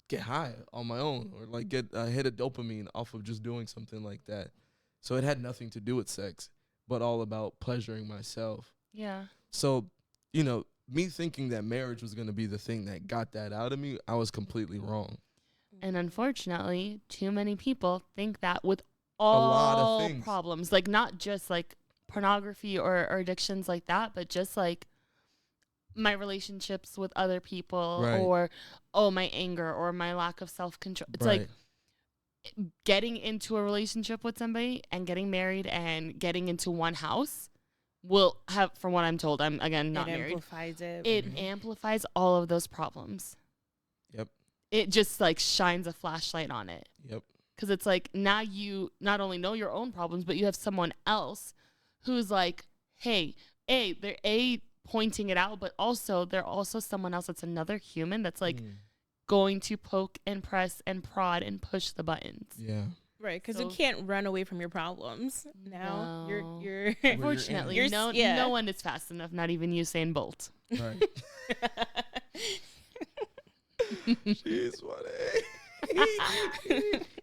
get high on my own, or like get a hit of dopamine off of just doing something like that. So it had nothing to do with sex, but all about pleasuring myself. Yeah. So, me thinking that marriage was going to be the thing that got that out of me, I was completely wrong. And unfortunately, too many people think that with all a lot of things. problems, like not just like pornography or addictions like that, but just like my relationships with other people, Right. or my anger or my lack of self-control. It's Right. like getting into a relationship with somebody and getting married and getting into one house will have, from what I'm told, I'm again not married. Amplifies it. It amplifies all of those problems. Yep. It just like shines a flashlight on it. Yep. Because it's like now you not only know your own problems, but you have someone else who's like, hey, they're pointing it out, but also they're also someone else that's another human that's like going to poke and press and prod and push the buttons. Yeah. Right, because you can't run away from your problems. Now No. you're Unfortunately, you're no one is fast enough, not even Usain Bolt. Right. She's funny.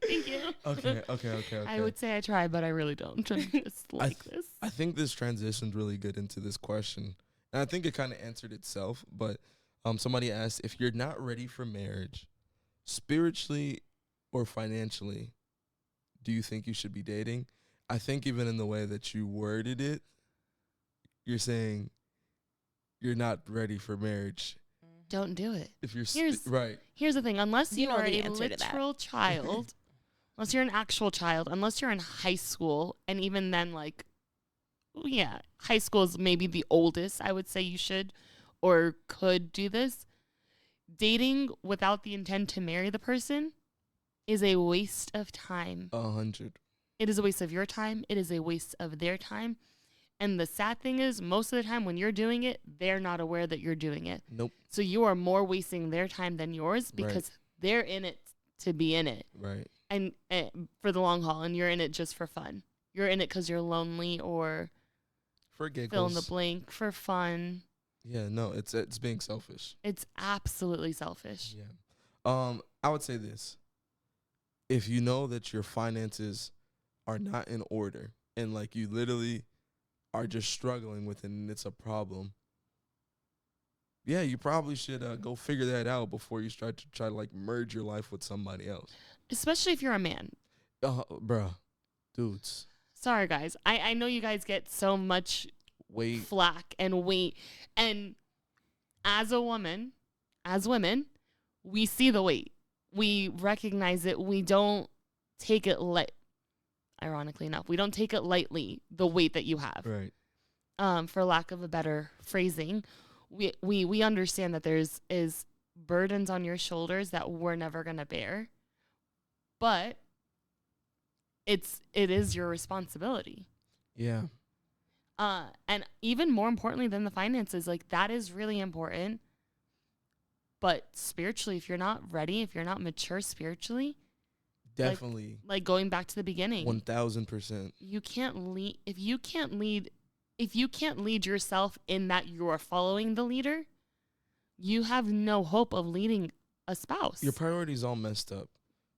Thank you. Okay. I would say I try, but I really don't. I'm just like this. I think this transitioned really good into this question. And I think it kind of answered itself. But somebody asked, if you're not ready for marriage, spiritually or financially, do you think you should be dating? I think even in the way that you worded it, you're saying you're not ready for marriage. Don't do it. If you're right. Here's the thing. Unless you know are the a answer to that. literal child, unless you're an actual child, unless you're in high school, and even then, like, yeah, high school is maybe the oldest I would say you should or could do this. Dating without the intent to marry the person is a waste of time. 100. It is a waste of your time. It is a waste of their time. And the sad thing is, most of the time when you're doing it, they're not aware that you're doing it. Nope. So you are more wasting their time than yours because they're in it to be in it. Right. And for the long haul, and you're in it just for fun. You're in it because you're lonely or for giggles. Fill in the blank, for fun. Yeah, no, it's being selfish. It's absolutely selfish. Yeah. I would say this. If you know that your finances are not in order and like you literally are just struggling with it and it's a problem, yeah, you probably should go figure that out before you start to try to like merge your life with somebody else. Especially if you're a man. Bruh, dudes. Sorry, guys. I know you guys get so much flack and weight. And as women, we see the weight. We recognize it. We don't take it ironically enough, we don't take it lightly, the weight that you have. Right. For lack of a better phrasing, we understand that there's burdens on your shoulders that we're never going to bear. But it is your responsibility. Yeah. And even more importantly than the finances, like that is really important. But spiritually, if you're not ready, if you're not mature spiritually, definitely, like going back to the beginning, 1000%. You can't lead if you can't lead yourself in that you're following the leader. You have no hope of leading a spouse. Your priorities all messed up,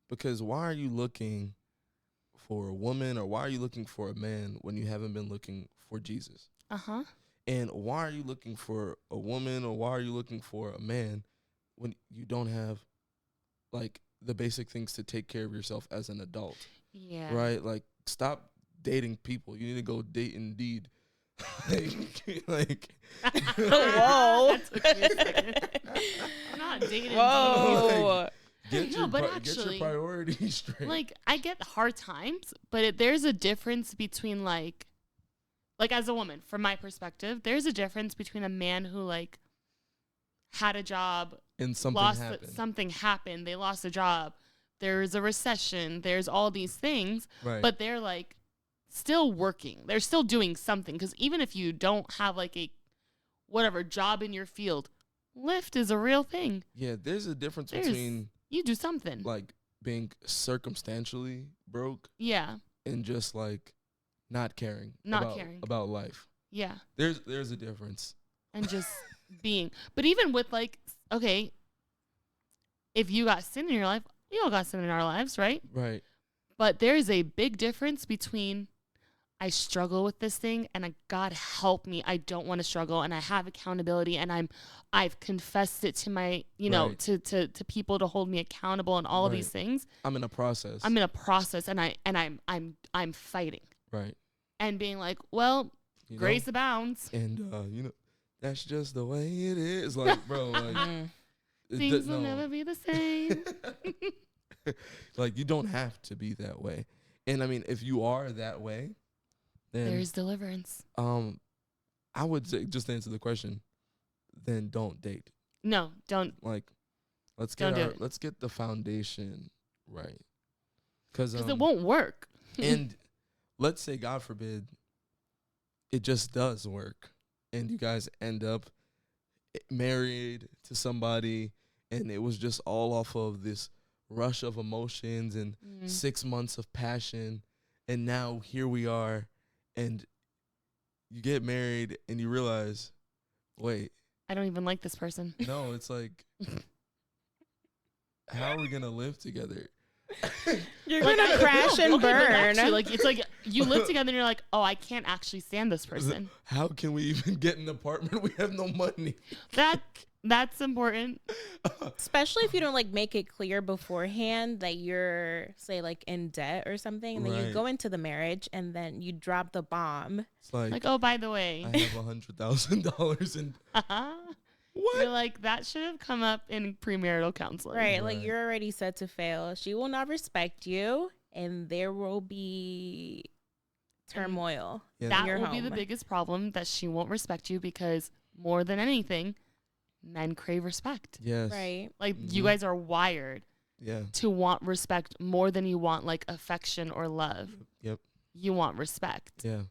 because why are you looking for a woman or why are you looking for a man when you haven't been looking for Jesus? And why are you looking for a woman or why are you looking for a man when you don't have like the basic things to take care of yourself as an adult? Yeah. Right? Like, stop dating people. You need to go date Indeed. like whoa. I'm not dating Whoa. Indeed. Get your priorities straight. Like, I get hard times, but there's a difference between like as a woman, from my perspective, there's a difference between a man who like had a job and something happened, they lost a job, there's a recession, there's all these things, but they're like still working, they're still doing something, because even if you don't have like a whatever job in your field, Lyft is a real thing. Yeah, there's a difference between you do something like being circumstantially broke, and just like not caring about life. Yeah, there's a difference. And just being, but even with like, okay, if you got sin in your life, we all got sin in our lives, right? Right. But there's a big difference between I struggle with this thing, and God help me, I don't want to struggle, and I have accountability, and I've confessed it to my, Right. to people to hold me accountable and all of these Right. things. I'm in a process. And I'm fighting. Right. And being like, well, grace abounds. And that's just the way it is. Like, bro, like things will never be the same. Like, you don't have to be that way. And I mean, if you are that way, then there's deliverance. I would say, just to answer the question, then don't date. No, don't. Like, let's get the foundation right. Because it won't work. And let's say, God forbid, it just does work, and you guys end up married to somebody, and it was just all off of this rush of emotions and 6 months of passion, and now here we are, and you get married, and you realize, wait, I don't even like this person. No, it's like, how are we gonna live together? You're gonna crash and burn. Actually, like, it's like you live together and you're like, oh, I can't actually stand this person. How can we even get an apartment? We have no money. That's important. Especially if you don't like make it clear beforehand that you're, say, like in debt or something, and then you go into the marriage and then you drop the bomb. It's like, oh, by the way, I have $100,000 and what? You're like, that should have come up in premarital counseling. Right, like you're already set to fail. She will not respect you, and there will be turmoil. That will be the biggest problem, that she won't respect you, because more than anything, men crave respect. Yes. Right. Like, you guys are wired to want respect more than you want, like, affection or love. Yep. You want respect. Yeah.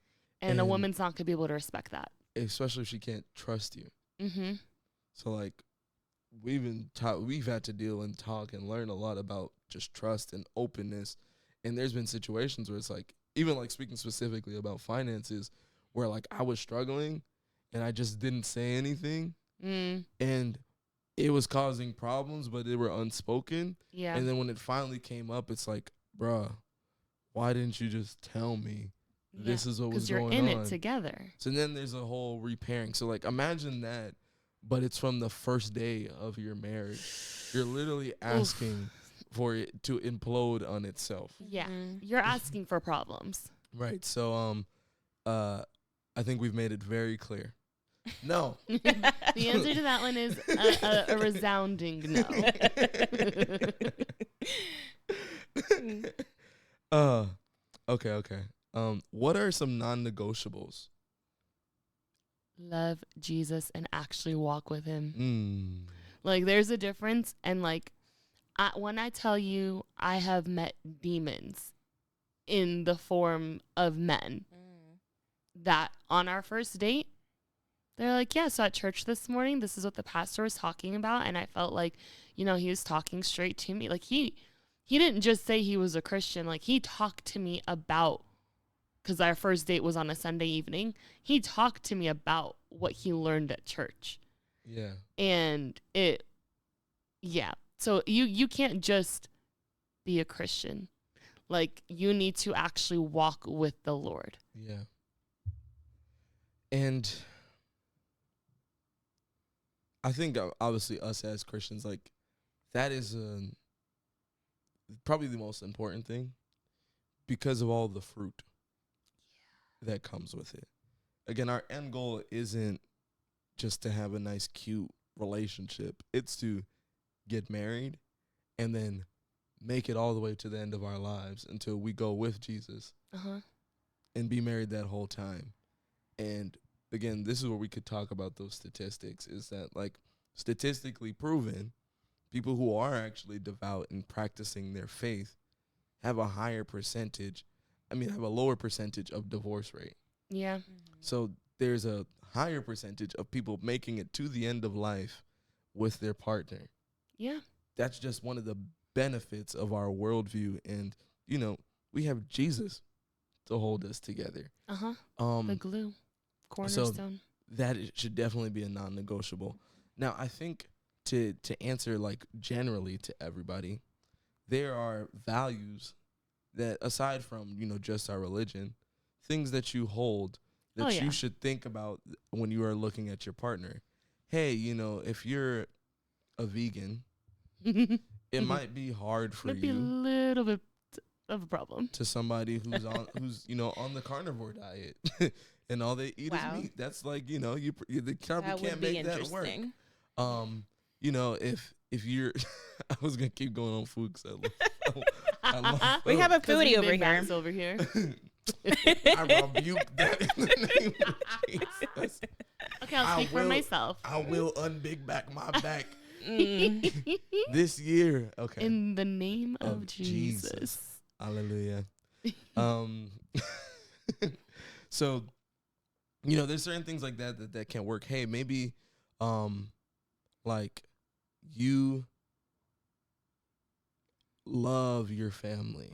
And a woman's not going to be able to respect that. Especially if she can't trust you. Mm-hmm. So, like, we've had to deal and talk and learn a lot about just trust and openness. And there's been situations where it's like, even like speaking specifically about finances, where like I was struggling and I just didn't say anything. And it was causing problems, but they were unspoken. Yeah. And then when it finally came up, it's like, bruh, why didn't you just tell me this is what was going on? Because you're in it together. So then there's a whole repairing. So, like, imagine that, but it's from the first day of your marriage. You're literally asking for it to implode on itself. Yeah. You're asking for problems. Right. So, I think we've made it very clear. No. The answer to that one is a resounding no. Okay. What are some non-negotiables? Love Jesus and actually walk with him. Like, there's a difference. And like, when I tell you, I have met demons in the form of men that on our first date, they're like, yeah, so at church this morning, this is what the pastor was talking about. And I felt like, he was talking straight to me. Like, he didn't just say he was a Christian. Like, he talked to me about, because our first date was on a Sunday evening, he talked to me about what he learned at church. Yeah. And so you can't just be a Christian. Like, you need to actually walk with the Lord. Yeah. And I think obviously us as Christians, like, that is probably the most important thing, because of all the fruit that comes with it. Again, our end goal isn't just to have a nice, cute relationship. It's to get married and then make it all the way to the end of our lives until we go with Jesus and be married that whole time. And again, this is where we could talk about those statistics, is that, like, statistically proven, people who are actually devout and practicing their faith have a lower percentage of divorce rate. Yeah. So there's a higher percentage of people making it to the end of life with their partner. Yeah. That's just one of the benefits of our worldview. And, we have Jesus to hold us together. The glue. Cornerstone. So that should definitely be a non-negotiable. Now, I think to answer, like, generally to everybody, there are values that, aside from, just our religion, things that you hold that yeah. you should think about when you are looking at your partner. Hey, you know, if you're a vegan, it might be hard for Might be a you little bit of a problem. to somebody who's you know on the carnivore diet and all they eat is meat. That's like, you know, you they probably That can't would be make that work. interesting. You know, if you're I was gonna keep going on food because I love We food. have a 'Cause foodie we over Big here. Macs over here. I rebuke that in the name of Jesus. Okay, I'll speak for myself. I will unbig back my back this year. Okay. In the name of Jesus. Hallelujah. So, you know, there's certain things like that can't work. Hey, maybe, like you love your family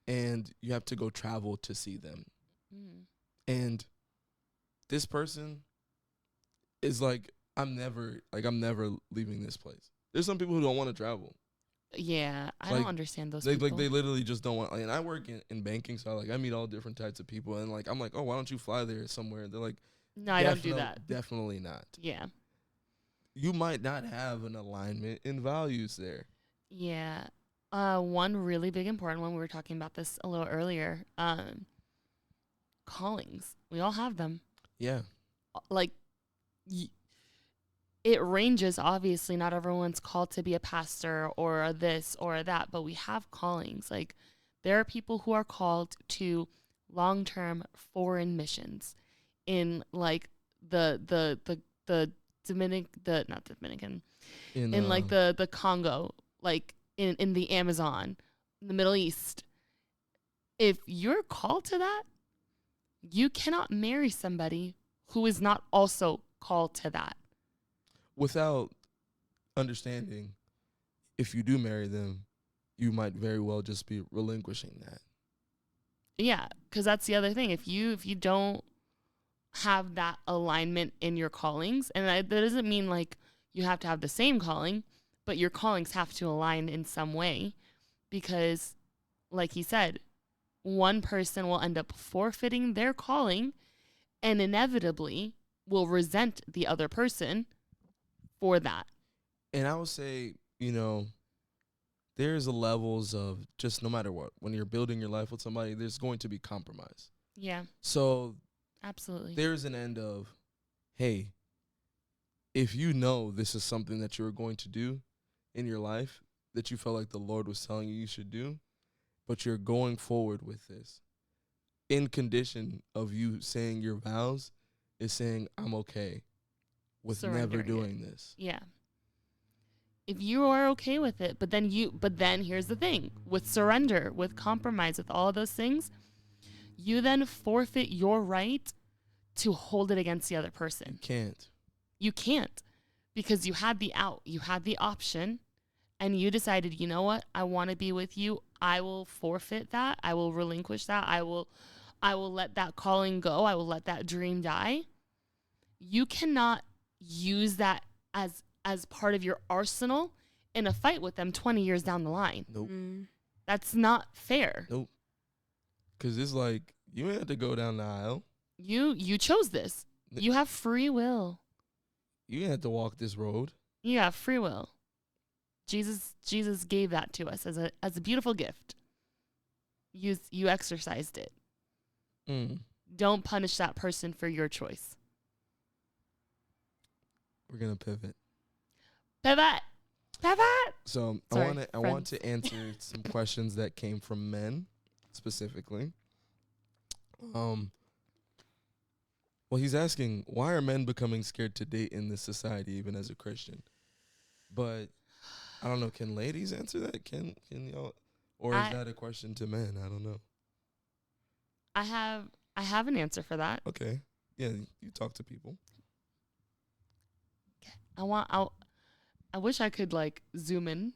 and you have to go travel to see them. And this person is like, I'm never leaving this place. There's some people who don't want to travel. Yeah, I Like, don't understand those They people. they literally just don't want. And I work in banking, so I meet all different types of people. And like I'm like, oh, why don't you fly there somewhere? They're like, no, I don't do that. Definitely not. Yeah. You might not have an alignment in values there. Yeah. One really big important one, we were talking about this a little earlier. Callings. We all have them. Yeah. Like, it ranges, obviously. Not everyone's called to be a pastor or a this or a that, but we have callings. Like, there are people who are called to long-term foreign missions in, like, not Dominican, in like the Congo, like in the Amazon, in the Middle East. If you're called to that, you cannot marry somebody who is not also called to that. Without understanding, if you do marry them, you might very well just be relinquishing that. Yeah, because that's the other thing. If you don't have that alignment in your callings, and that doesn't mean like you have to have the same calling, but your callings have to align in some way, because like he said, one person will end up forfeiting their calling and inevitably will resent the other person for that. And I would say, you know, there's levels of just no matter what, when you're building your life with somebody, there's going to be compromise. Yeah. So Absolutely. there's an end of, hey, if you know this is something that you're going to do in your life that you felt like the Lord was telling you should do, but you're going forward with this, in condition of you saying your vows, is saying, I'm okay with never doing this. Yeah. If you are okay with it, but then here's the thing, with surrender, with compromise, with all of those things, you then forfeit your right to hold it against the other person. You can't, because you had the out, you had the option, and you decided, you know what, I want to be with you. I will forfeit that. I will relinquish that. I will let that calling go. I will let that dream die. You cannot use that as part of your arsenal in a fight with them 20 years down the line. Nope. That's not fair. Nope. Because it's like, you ain't have to go down the aisle. You chose this. You have free will. You ain't have to walk this road. You have free will. Jesus gave that to us as a beautiful gift. You exercised it. Don't punish that person for your choice. We're gonna pivot. So Sorry, I want to answer some questions that came from men specifically. Well, he's asking, why are men becoming scared to date in this society, even as a Christian? But I don't know. Can ladies answer that? Can y'all? Or is that a question to men? I don't know. I have an answer for that. Okay. Yeah, you talk to people. I wish I could like zoom in.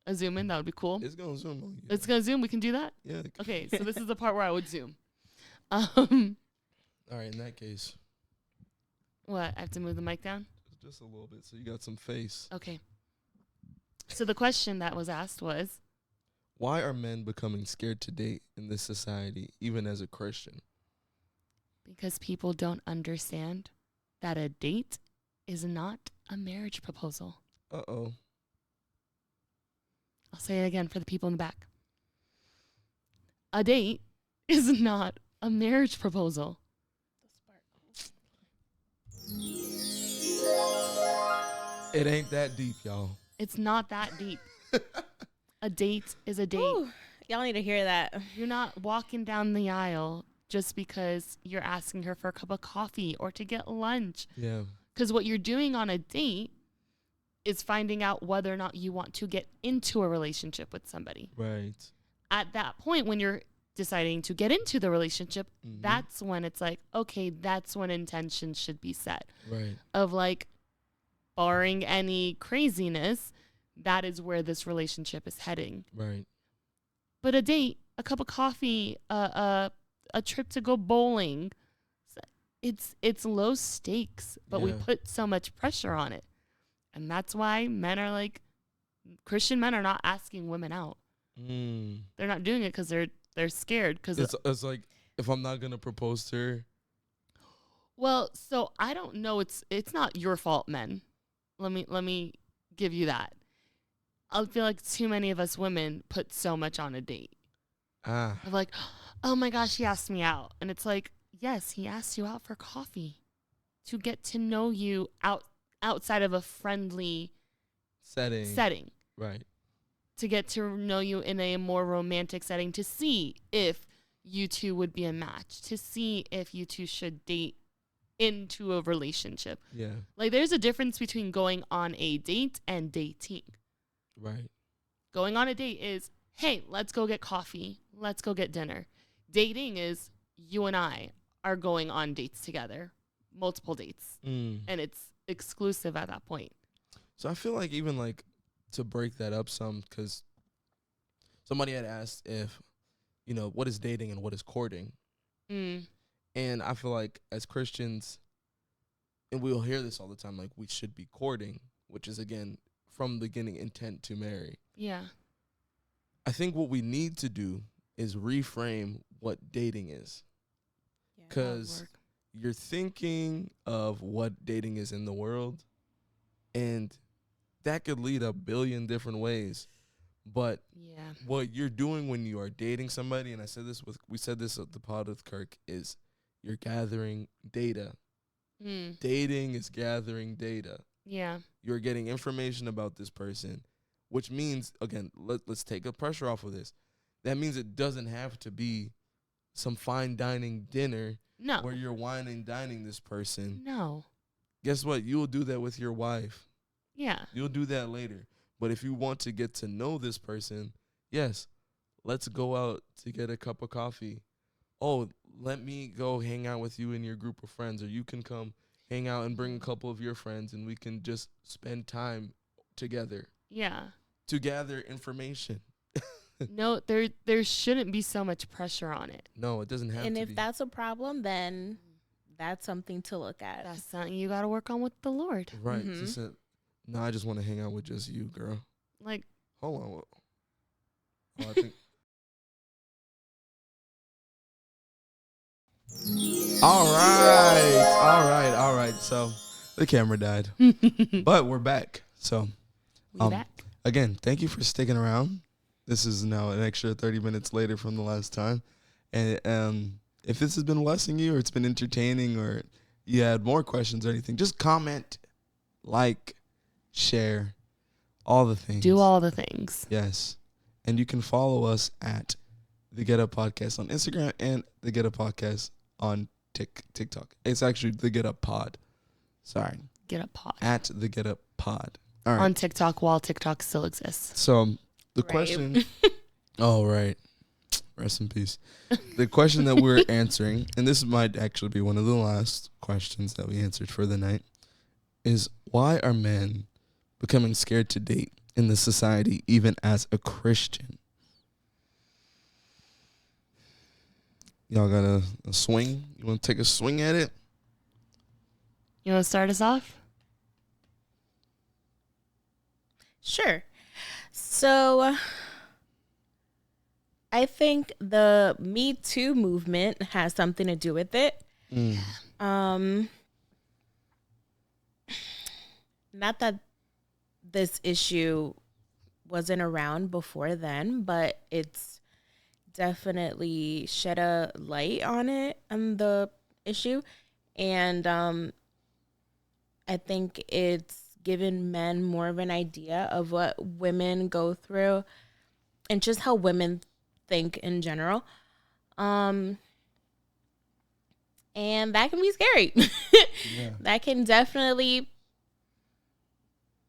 That would be cool. It's gonna zoom on you. It's gonna zoom. We can do that? Yeah. Okay, so this is the part where I would zoom. All right, in that case. What? I have to move the mic down? Just a little bit, so you got some face. Okay. So the question that was asked was, Why are men becoming scared to date in this society, even as a Christian? Because people don't understand that a date is not a marriage proposal. Uh-oh. I'll say it again for the people in the back. A date is not a marriage proposal. It ain't that deep, y'all. It's not that deep. A date is a date. Ooh, y'all need to hear that. You're not walking down the aisle just because you're asking her for a cup of coffee or to get lunch. Yeah. Because what you're doing on a date is finding out whether or not you want to get into a relationship with somebody. Right. At that point, when you're deciding to get into the relationship, that's when it's like, okay, that's when intentions should be set. Right. Of like, barring any craziness, that is where this relationship is heading. Right. But a date, a cup of coffee, a trip to go bowling, it's low stakes, but we put so much pressure on it. And that's why men are like, Christian men are not asking women out. They're not doing it because they're scared. Cause it's like, if I'm not going to propose to her. Well, so I don't know. It's not your fault, men. Let me give you that. I feel like too many of us women put so much on a date. Of like, oh my gosh, he asked me out. And it's like, yes, he asked you out for coffee to get to know you outside of a friendly setting. Right. To get to know you in a more romantic setting, to see if you two would be a match, to see if you two should date into a relationship. Yeah. Like, there's a difference between going on a date and dating. Right. Going on a date is, hey, let's go get coffee. Let's go get dinner. Dating is you and I are going on dates together, multiple dates. And it's exclusive at that point. So I feel like even like to break that up some, because somebody had asked if, what is dating and what is courting? And I feel like as Christians, and we'll hear this all the time, like we should be courting, which is, again, from the beginning, intent to marry. Yeah. I think what we need to do is reframe what dating is. Because you're thinking of what dating is in the world, and that could lead a billion different ways. But what you're doing when you are dating somebody, and we said this at the pod with Kirk, is you're gathering data. Dating is gathering data. Yeah. You're getting information about this person, which means, again, let's take the pressure off of this. That means it doesn't have to be some fine dining dinner where you're wine and dining this person. No. Guess what? You'll do that with your wife. Yeah. You'll do that later. But if you want to get to know this person, yes, let's go out to get a cup of coffee. Oh, let me go hang out with you and your group of friends, or you can come hang out and bring a couple of your friends, and we can just spend time together. Yeah. To gather information. No, there shouldn't be so much pressure on it. No, it doesn't have to be. And if that's a problem, then that's something to look at. That's something you got to work on with the Lord. Right. She said, no, I just want to hang out with just you, girl. Like, hold on. Oh, I think. All right. So the camera died, but we're back. So, back. Again, thank you for sticking around. This is now an extra 30 minutes later from the last time. And if this has been blessing you, or it's been entertaining, or you had more questions or anything, just comment, like, share, all the things. Do all the things. Yes. And you can follow us at The Get Up Podcast on Instagram and The Get Up Podcast on TikTok. It's actually The Get Up Pod. Sorry. Get Up Pod. At The Get Up Pod. All right. On TikTok while TikTok still exists. So the question. Oh, right. Rest in peace. The question that we're answering, and this might actually be one of the last questions that we answered for the night, is why are men becoming scared to date in this society, even as a Christian? Y'all got a swing? You want to take a swing at it? You want to start us off? Sure. So I think the Me Too movement has something to do with it. Not that this issue wasn't around before then, but it's definitely shed a light on it, on the issue. And I think it's given men more of an idea of what women go through and just how women think in general. And that can be scary. Yeah. That can definitely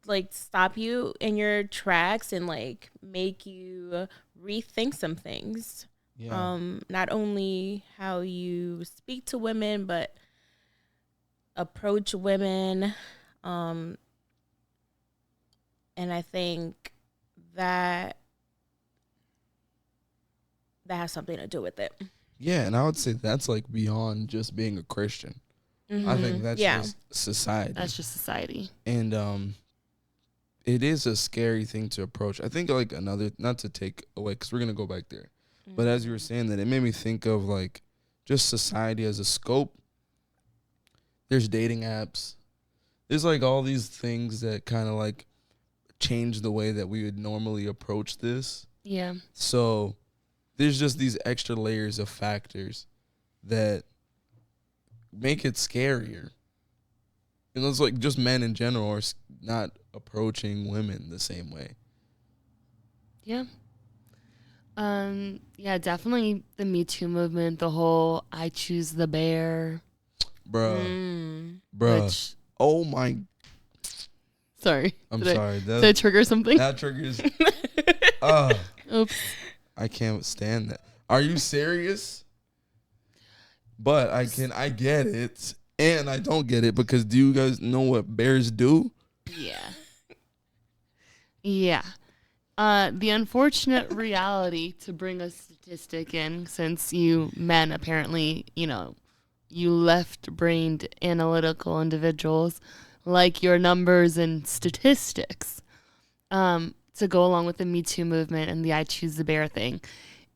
like stop you in your tracks and like make you rethink some things. Yeah. Not only how you speak to women, but approach women. And I think that has something to do with it. Yeah, and I would say that's like beyond just being a Christian. Mm-hmm. I think that's just society. That's just society. And it is a scary thing to approach. I think like another, not to take away, because we're going to go back there. Mm-hmm. But as you were saying that, it made me think of like just society as a scope. There's dating apps. There's like all these things that kind of like change the way that we would normally approach this. Yeah. So there's just these extra layers of factors that make it scarier. And it's like just men in general are not approaching women the same way. Yeah. Yeah, definitely the Me Too movement, the whole I choose the bear. Bruh. Which, oh my. Sorry. I'm sorry. Did I trigger something? That triggers. Oops. I can't stand that. Are you serious? But I get it. And I don't get it because do you guys know what bears do? Yeah. Yeah. The unfortunate reality, to bring a statistic in, since you men apparently, you left-brained analytical individuals like your numbers and statistics, to go along with the Me Too movement and the I Choose the Bear thing.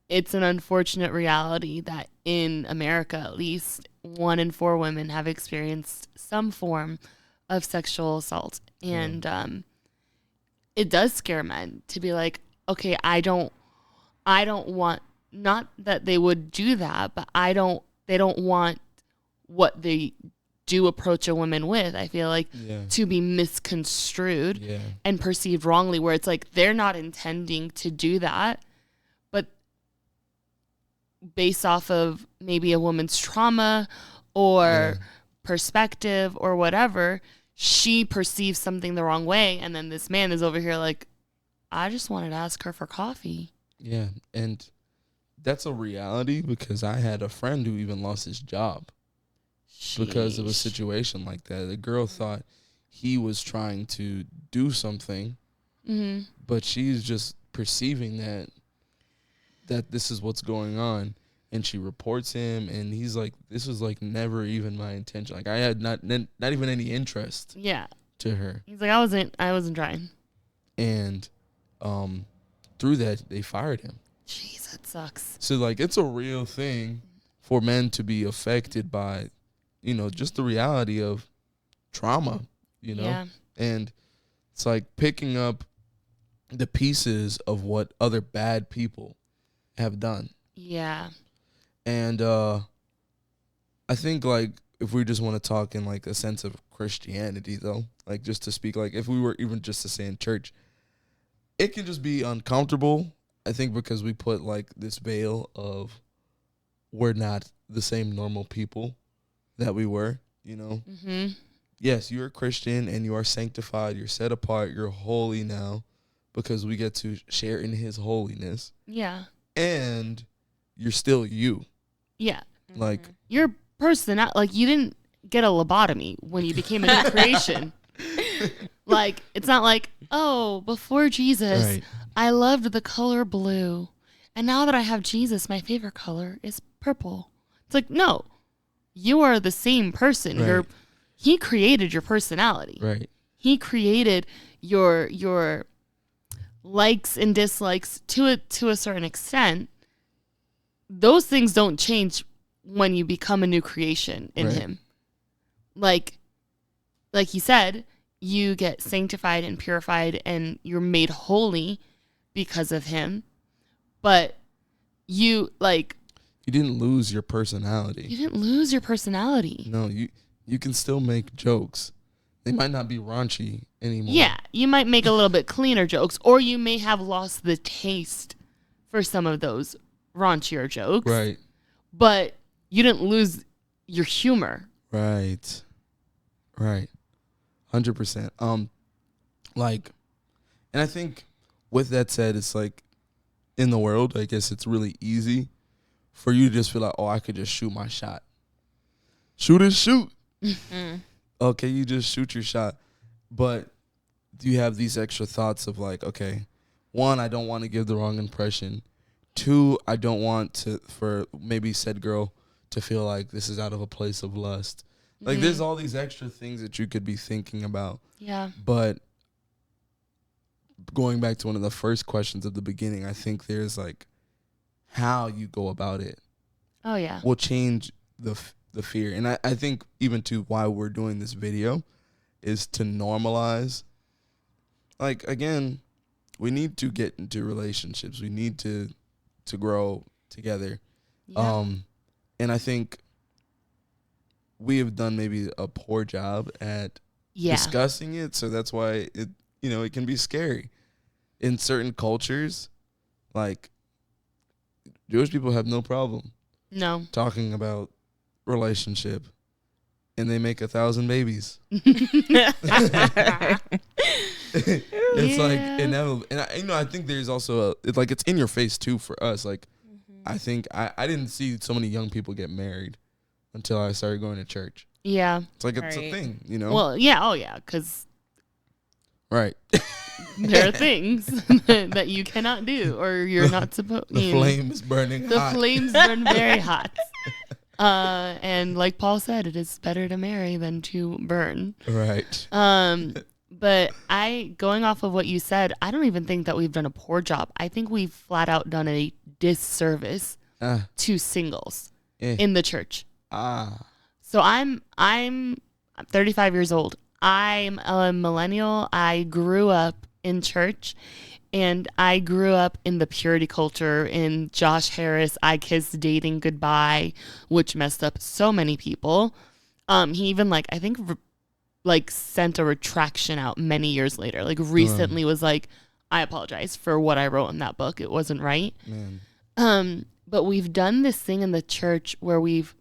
It's an unfortunate reality that in America, at least, 1 in 4 women have experienced some form of sexual assault. And it does scare men to be like, okay, I don't want, not that they would do that, but they don't want what they do approach a woman with, I feel like, to be misconstrued and perceived wrongly, where it's like they're not intending to do that, but based off of maybe a woman's trauma or perspective or whatever, she perceives something the wrong way, and then this man is over here like, I just wanted to ask her for coffee. Yeah, and that's a reality because I had a friend who even lost his job. Sheesh. Because of a situation like that. The girl thought he was trying to do something, but she's just perceiving that this is what's going on, and she reports him, and he's like, this was like never even my intention. Like I had not even any interest to her. He's like, I wasn't trying. And through that they fired him. Jeez, that sucks. So like it's a real thing for men to be affected by just the reality of trauma, and it's like picking up the pieces of what other bad people have done. Yeah. And I think like if we just want to talk in like a sense of Christianity though, like just to speak, like if we were even just to say in church, it can just be uncomfortable, I think, because we put like this veil of we're not the same normal people that we were, Mm-hmm. Yes, you're a Christian and you are sanctified. You're set apart. You're holy now because we get to share in his holiness. Yeah. And you're still you. Yeah. Like your person, like you didn't get a lobotomy when you became a new creation. Like it's not like, oh, before Jesus, I loved the color blue. And now that I have Jesus, my favorite color is purple. It's like, no. You are the same person. Right. He created your personality. Right. He created your likes and dislikes to a certain extent, those things don't change when you become a new creation in him. Like he said, you get sanctified and purified and you're made holy because of him. But you didn't lose your personality. You didn't lose your personality. No, you can still make jokes. They might not be raunchy anymore. Yeah, you might make a little bit cleaner jokes, or you may have lost the taste for some of those raunchier jokes. Right. But you didn't lose your humor. Right. 100%. And I think with that said, it's like in the world, I guess it's really easy for you to just feel like, oh, I could just shoot my shot. Shoot and shoot. Okay, you just shoot your shot. But do you have these extra thoughts of like, okay, one, I don't want to give the wrong impression. Two, I don't want for maybe said girl to feel like this is out of a place of lust. Like there's all these extra things that you could be thinking about. Yeah. But going back to one of the first questions at the beginning, I think there's like how you go about it. Oh, yeah. Will change the fear. And I think even to why we're doing this video is to normalize. Like, again, we need to get into relationships. We need to grow together. Yeah. And I think we have done maybe a poor job at discussing it. So that's why it can be scary. In certain cultures, like Jewish people have no problem talking about relationship, and they make 1,000 babies. It's like inevitable. And I think there's also it's in your face too for us. Like I think I didn't see so many young people get married until I started going to church. Yeah. It's like it's a thing, Well, yeah, oh yeah, because right. there are things that you cannot do or you're not supposed to. The flame is burning hot. The flames burn very hot. And like Paul said, it is better to marry than to burn. Right. But going off of what you said, I don't even think that we've done a poor job. I think we've flat out done a disservice to singles in the church. So I'm 35 years old. I'm a millennial. I grew up in church, and I grew up in the purity culture, in Josh Harris, I kissed dating goodbye, which messed up so many people. He even I think sent a retraction out many years later. Recently was like, I apologize for what I wrote in that book. It wasn't right. Man. But we've done this thing in the church where we've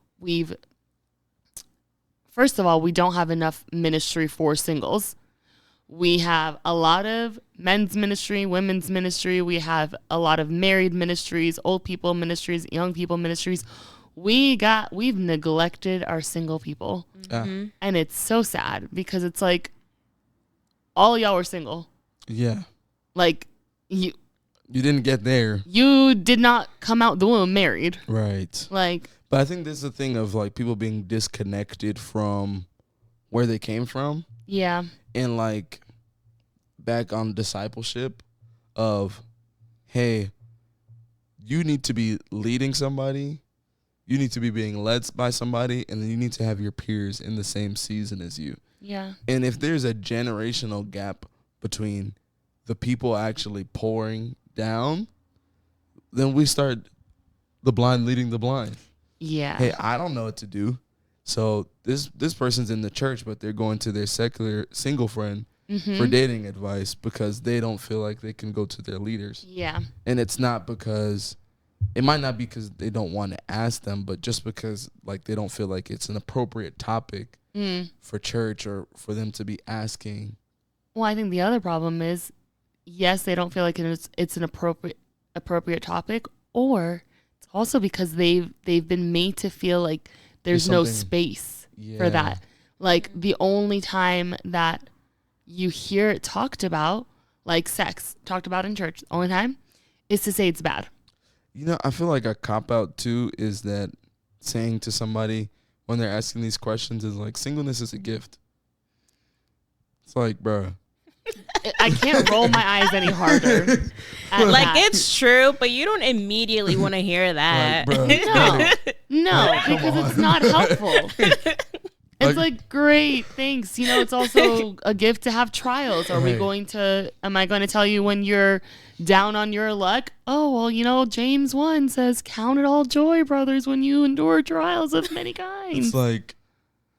first of all, we don't have enough ministry for singles. We have a lot of men's ministry, women's ministry. We have a lot of married ministries, old people ministries, young people ministries. We've neglected our single people. Mm-hmm. And it's so sad because it's like all y'all were single. Yeah. You didn't get there. You did not come out the womb married. Right. But I think this is the thing of people being disconnected from where they came from. Yeah. And back on discipleship of, hey, you need to be leading somebody. You need to be being led by somebody. And then you need to have your peers in the same season as you. Yeah. And if there's a generational gap between the people actually pouring down, then we start the blind leading the blind. Yeah. Hey, I don't know what to do. So this person's in the church, but they're going to their secular single friend for dating advice because they don't feel like they can go to their leaders. Yeah. And it might not be because they don't want to ask them, but just because they don't feel like it's an appropriate topic for church or for them to be asking. Well, I think the other problem is, yes, they don't feel like it's an appropriate topic, or it's also because they've been made to feel like there's no space for that. The only time that you hear it talked about, sex talked about in church, the only time is to say it's bad. I feel like a cop-out too is that saying to somebody when they're asking these questions is singleness is a gift. It's bruh. I can't roll my eyes any harder. Like it's true, but you don't immediately want to hear that. Like, bro, No, because it's not helpful. It's like, great, thanks. You know, it's also a gift to have trials. Am I going to tell you when you're down on your luck? Oh, well, you know, James 1 says, count it all joy, brothers, when you endure trials of many kinds. It's like,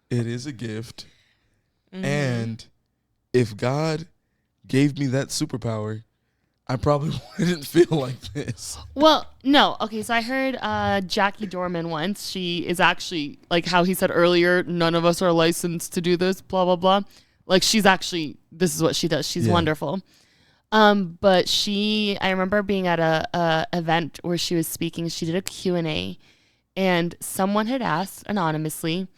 it is a gift. And if God gave me that superpower, I probably wouldn't feel like this. Well, no. Okay, so I heard Jackie Dorman once. She is actually, like how he said earlier, none of us are licensed to do this, blah, blah, blah. Like she's actually, this is what she does. She's wonderful. But I remember being at a event where she was speaking. She did a Q&A, and someone had asked anonymously,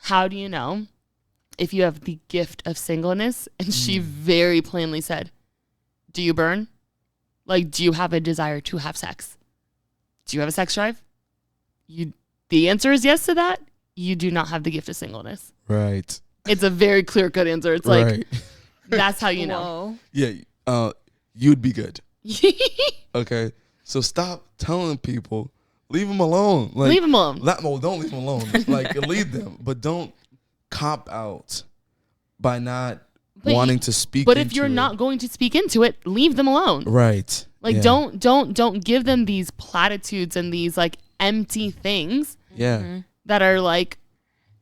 how do you know if you have the gift of singleness? And she very plainly said, do you burn? Like, do you have a desire to have sex? Do you have a sex drive? The answer is yes to that. You do not have the gift of singleness. Right. It's a very clear-cut answer. It's like, that's how you know. Yeah, you'd be good. Okay, so stop telling people. Leave them alone. Like, leave them alone. Don't leave them alone. Like, lead them, but don't cop out by not wanting to speak. But if you're not going to speak into it, leave them alone. Right. Like, don't give them these platitudes and these like empty things. Yeah. That are like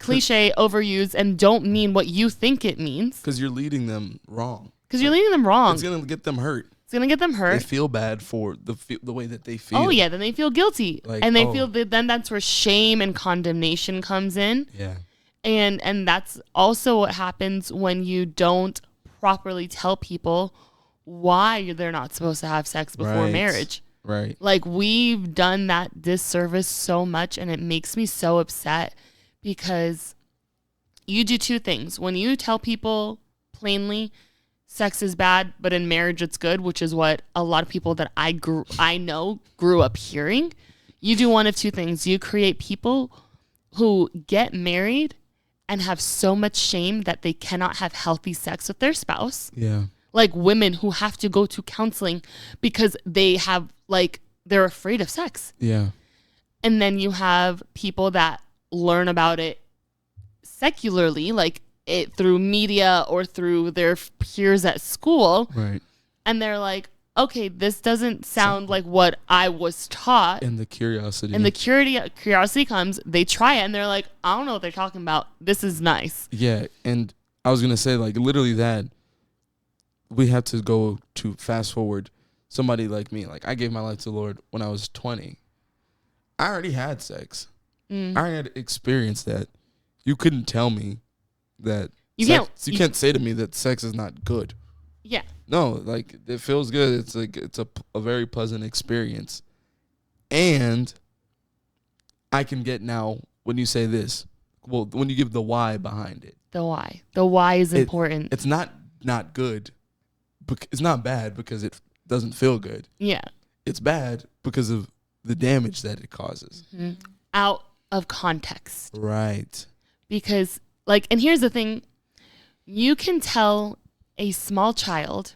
cliche, overused, and don't mean what you think it means. Because you're leading them wrong. It's gonna get them hurt. It's gonna get them hurt. They feel bad for the way that they feel. Oh yeah, then they feel guilty, like, and they feel then that's where shame and condemnation comes in. Yeah. And that's also what happens when you don't properly tell people why they're not supposed to have sex before marriage. Right. Like, we've done that disservice so much, and it makes me so upset because you do two things. When you tell people plainly sex is bad, but in marriage it's good, which is what a lot of people that I know grew up hearing, you do one of two things. You create people who get married and have so much shame that they cannot have healthy sex with their spouse. Yeah. Like women who have to go to counseling because they're afraid of sex. Yeah. And then you have people that learn about it secularly, like it through media or through their peers at school. Right. And they're like, okay, this doesn't sound like what I was taught. And the curiosity. And the curiosity comes, they try it, and they're like, I don't know what they're talking about. This is nice. Yeah, and I was going to say, like, literally that, we have to go to fast forward. Somebody like me, like, I gave my life to the Lord when I was 20. I already had sex. I already had experienced that. You couldn't tell me that. You can't say to me that sex is not good. Yeah. No, like, it feels good. It's like it's a very pleasant experience. And I can get now when you say this, well, when you give the why behind it. The why is important. It's not good. It's not bad because it doesn't feel good. Yeah. It's bad because of the damage that it causes. Mm-hmm. Out of context. Right. Because, like, and here's the thing. You can tell a small child,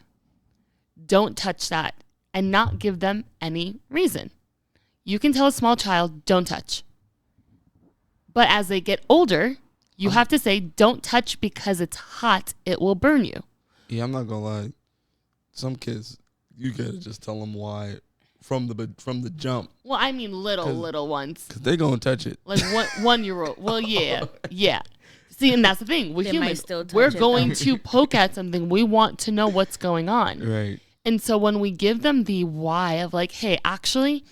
don't touch that, and not give them any reason. You can tell a small child, don't touch. But as they get older, you have to say, don't touch because it's hot. It will burn you. Yeah, I'm not going to lie. Some kids, you got to just tell them why from the jump. Well, I mean little ones. Because they're going to touch it. Like 1 year old. Well, yeah. Yeah. See, and that's the thing. We're humans. We're going to poke at something. We want to know what's going on. Right. And so when we give them the why of like, hey, actually,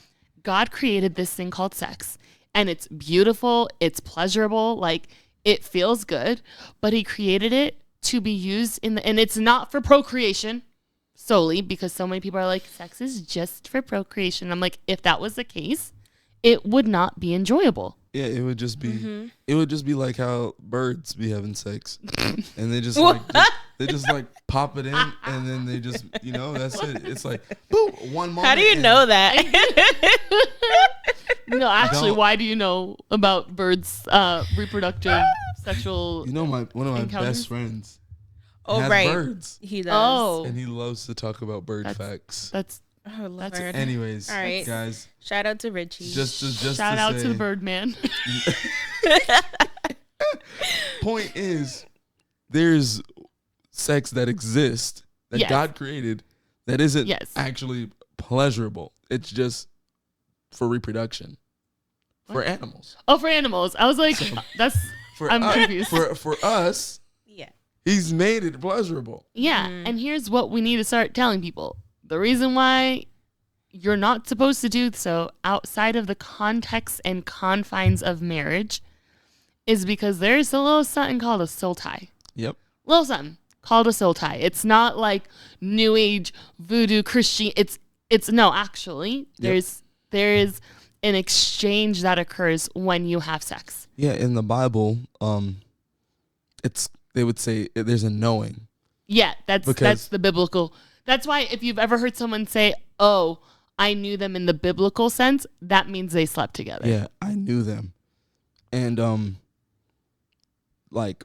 God created this thing called sex. And it's beautiful. It's pleasurable. Like, it feels good. But he created it to be used and it's not for procreation solely, because so many people are like, sex is just for procreation. I'm like, if that was the case, it would not be enjoyable. Yeah, it would just be like how birds be having sex, and they just like pop it in, and then they just that's it. It's like boom, one moment. How do you know that? No, actually, why do you know about birds' reproductive sexual? One of my encounters? best friends. Oh, has right. birds. He does. Oh. And he loves to talk about bird facts. That's Oh, Lord. Anyways, all right, guys. Shout out to Richie. Just shout to out say, to the Birdman. point is, there's sex that exists that Yes. God created that isn't Yes. actually pleasurable. It's just for reproduction. For What? animals. Oh, for animals. I was like, that's. I'm confused. For us, Yeah. he's made it pleasurable. Yeah. Mhm. And here's what we need to start telling people. The reason why you're not supposed to do so outside of the context and confines of marriage is because there's a little something called a soul tie. Yep. Little something called a soul tie. It's not like New Age voodoo Christian. It's no, actually, Yep. there is an exchange that occurs when you have sex. Yeah, in the Bible, they would say there's a knowing. Yeah, that's Because- the biblical. That's why if you've ever heard someone say, "Oh, I knew them in the biblical sense," that means they slept together. Yeah, I knew them. And like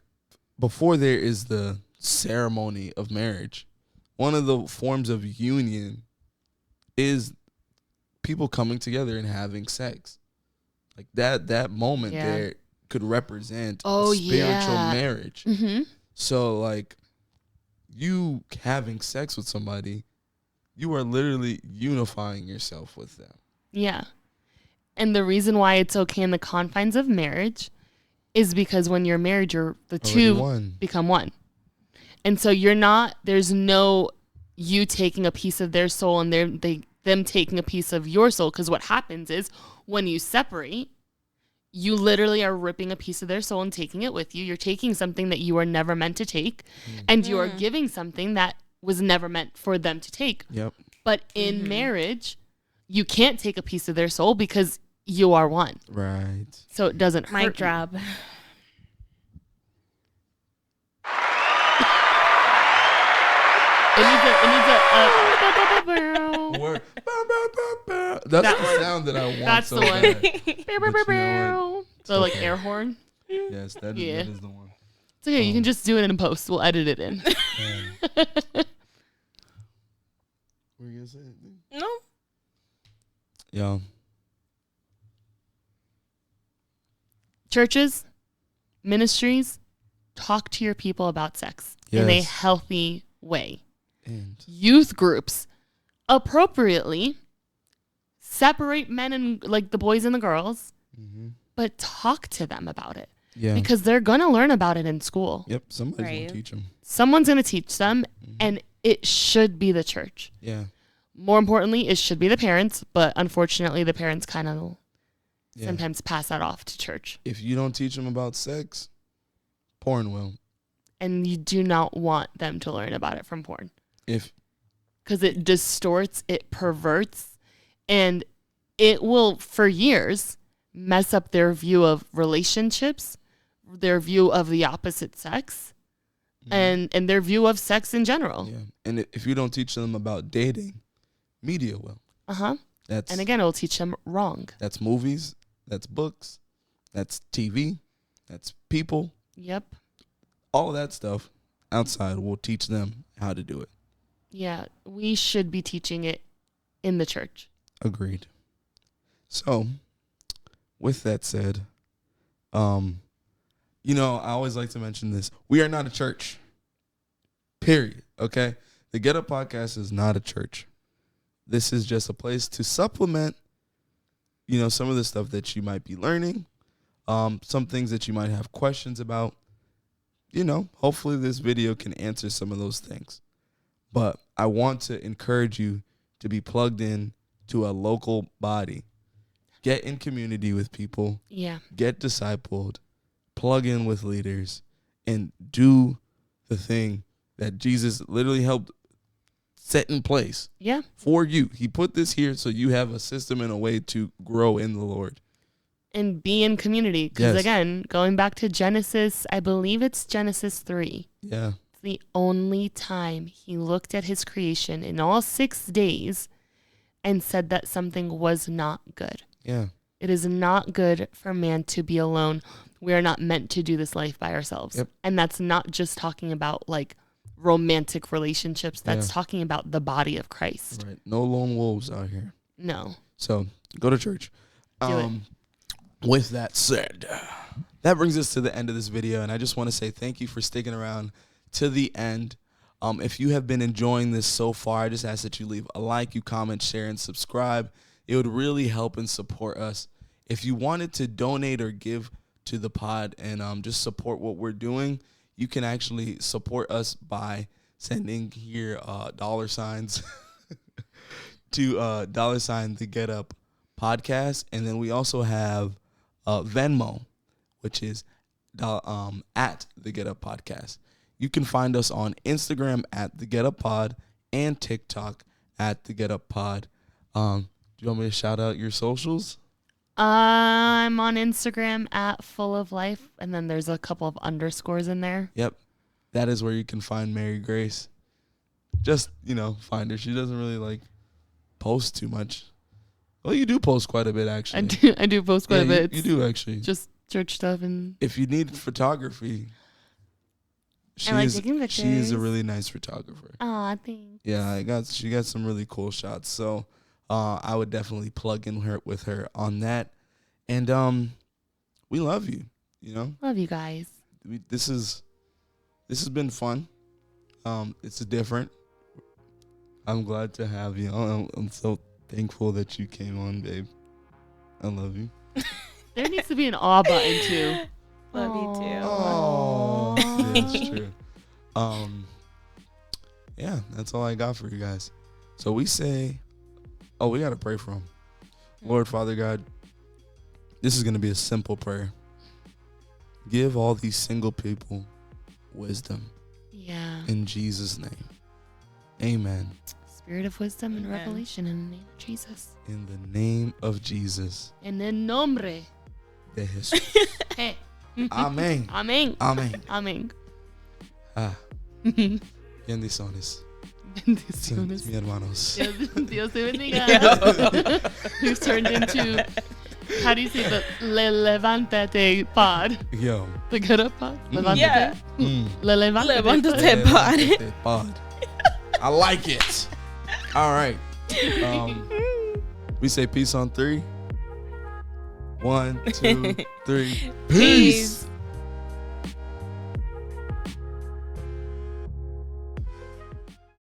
before there is the ceremony of marriage, one of the forms of union is people coming together and having sex. Like that moment Yeah. there could represent Oh, spiritual yeah. marriage. Mm-hmm. So like you having sex with somebody, you are literally unifying yourself with them. Yeah. And the reason why it's okay in the confines of marriage is because when you're married, the Already two won. become one. And so there's no you taking a piece of their soul and them taking a piece of your soul. Because what happens is when you separate, you literally are ripping a piece of their soul and taking it with you. You're taking something that you were never meant to take, and you are giving something that was never meant for them to take. Yep. But in marriage, you can't take a piece of their soul because you are one. Right. So it doesn't hurt. Mic you. drop. It needs Word. That's That the one. sound that I want. That's so the one. bad. But you know So like okay. air horn. Yes, that Yeah. is the one. It's okay. You can just do it in post. We'll edit it in. Were you gonna say anything? No. Yeah. Churches, ministries, talk to your people about sex in a Yes. healthy way. And Youth groups appropriately separate men and like the boys and the girls, but talk to them about it yeah. because they're going to learn about it in school. Yep. Somebody's Right. gonna teach them. Someone's going to teach them, and it should be the church. Yeah. More importantly, it should be the parents, but unfortunately, the parents kind of Yeah. sometimes pass that off to church. If you don't teach them about sex, porn will. And you do not want them to learn about it from porn If because it distorts, it perverts, and it will, for years, mess up their view of relationships, their view of the opposite sex, and their view of sex in general. yeah, and if you don't teach them about dating, media will. Uh-huh. That's And again, it'll teach them wrong. that's movies, that's books, that's TV, that's people. Yep. All of that stuff outside will teach them how to do it. Yeah, we should be teaching it in the church. Agreed. So, with that said, I always like to mention this. We are not a church. Period. Okay? The Get Up Podcast is not a church. This is just a place to supplement, some of the stuff that you might be learning, some things that you might have questions about. Hopefully this video can answer some of those things. But I want to encourage you to be plugged in to a local body. Get in community with people. Yeah. Get discipled. Plug in with leaders. And do the thing that Jesus literally helped set in place Yeah. for you. He put this here so you have a system and a way to grow in the Lord. And be in community. Because Yes. again, going back to Genesis, I believe it's Genesis 3. Yeah. It's the only time he looked at his creation in all 6 days and said that something was not good. Yeah. It is not good for man to be alone. We are not meant to do this life by ourselves. Yep. And that's not just talking about like romantic relationships. That's talking about the body of Christ. Right. No lone wolves out here. No. So go to church. Do it. With that said, that brings us to the end of this video, and I just want to say thank you for sticking around to the end. If you have been enjoying this so far, I just ask that you leave a like, you comment, share, and subscribe. It would really help and support us. If you wanted to donate or give to the pod and just support what we're doing, you can actually support us by sending here dollar signs to $ the Get Up podcast. And then we also have Venmo, which is at the Get Up podcast. You can find us on Instagram at the Get Up Pod and TikTok at the Get Up Pod. Do you want me to shout out your socials? I'm on Instagram at Full of Life, and then there's a couple of underscores in there. Yep. That is where you can find Mary Grace. Just, find her. She doesn't really post too much. Well, you do post quite a bit, actually. I do post quite a bit. You do, actually. Just church stuff. And if you need photography, she is a really nice photographer. Aw, thanks. Yeah, she got some really cool shots. So I would definitely plug in with her on that. And we love you. Love you guys. This has been fun. It's different. I'm glad to have you. I'm so thankful that you came on, babe. I love you. There needs to be an awe button too. Love you too. Oh, yeah, that's true. Yeah, that's all I got for you guys. So we say, we got to pray for him. Lord, Father God, this is going to be a simple prayer. Give all these single people wisdom. Yeah. In Jesus' name. Amen. Spirit of wisdom and revelation in the name of Jesus. In the name of Jesus. En el nombre de Jesús. Hey. Amén. Amén. Amén. Amén. Bendiciones. Bendiciones. Mi hermanos. Dios te bendiga. Who's turned into, how do you say the Levántate pod? Yo. The Get Up pod? Levántate? Yeah. Levántate pod. I like it. All right. We say peace on 3. 1, 2, 3. Peace.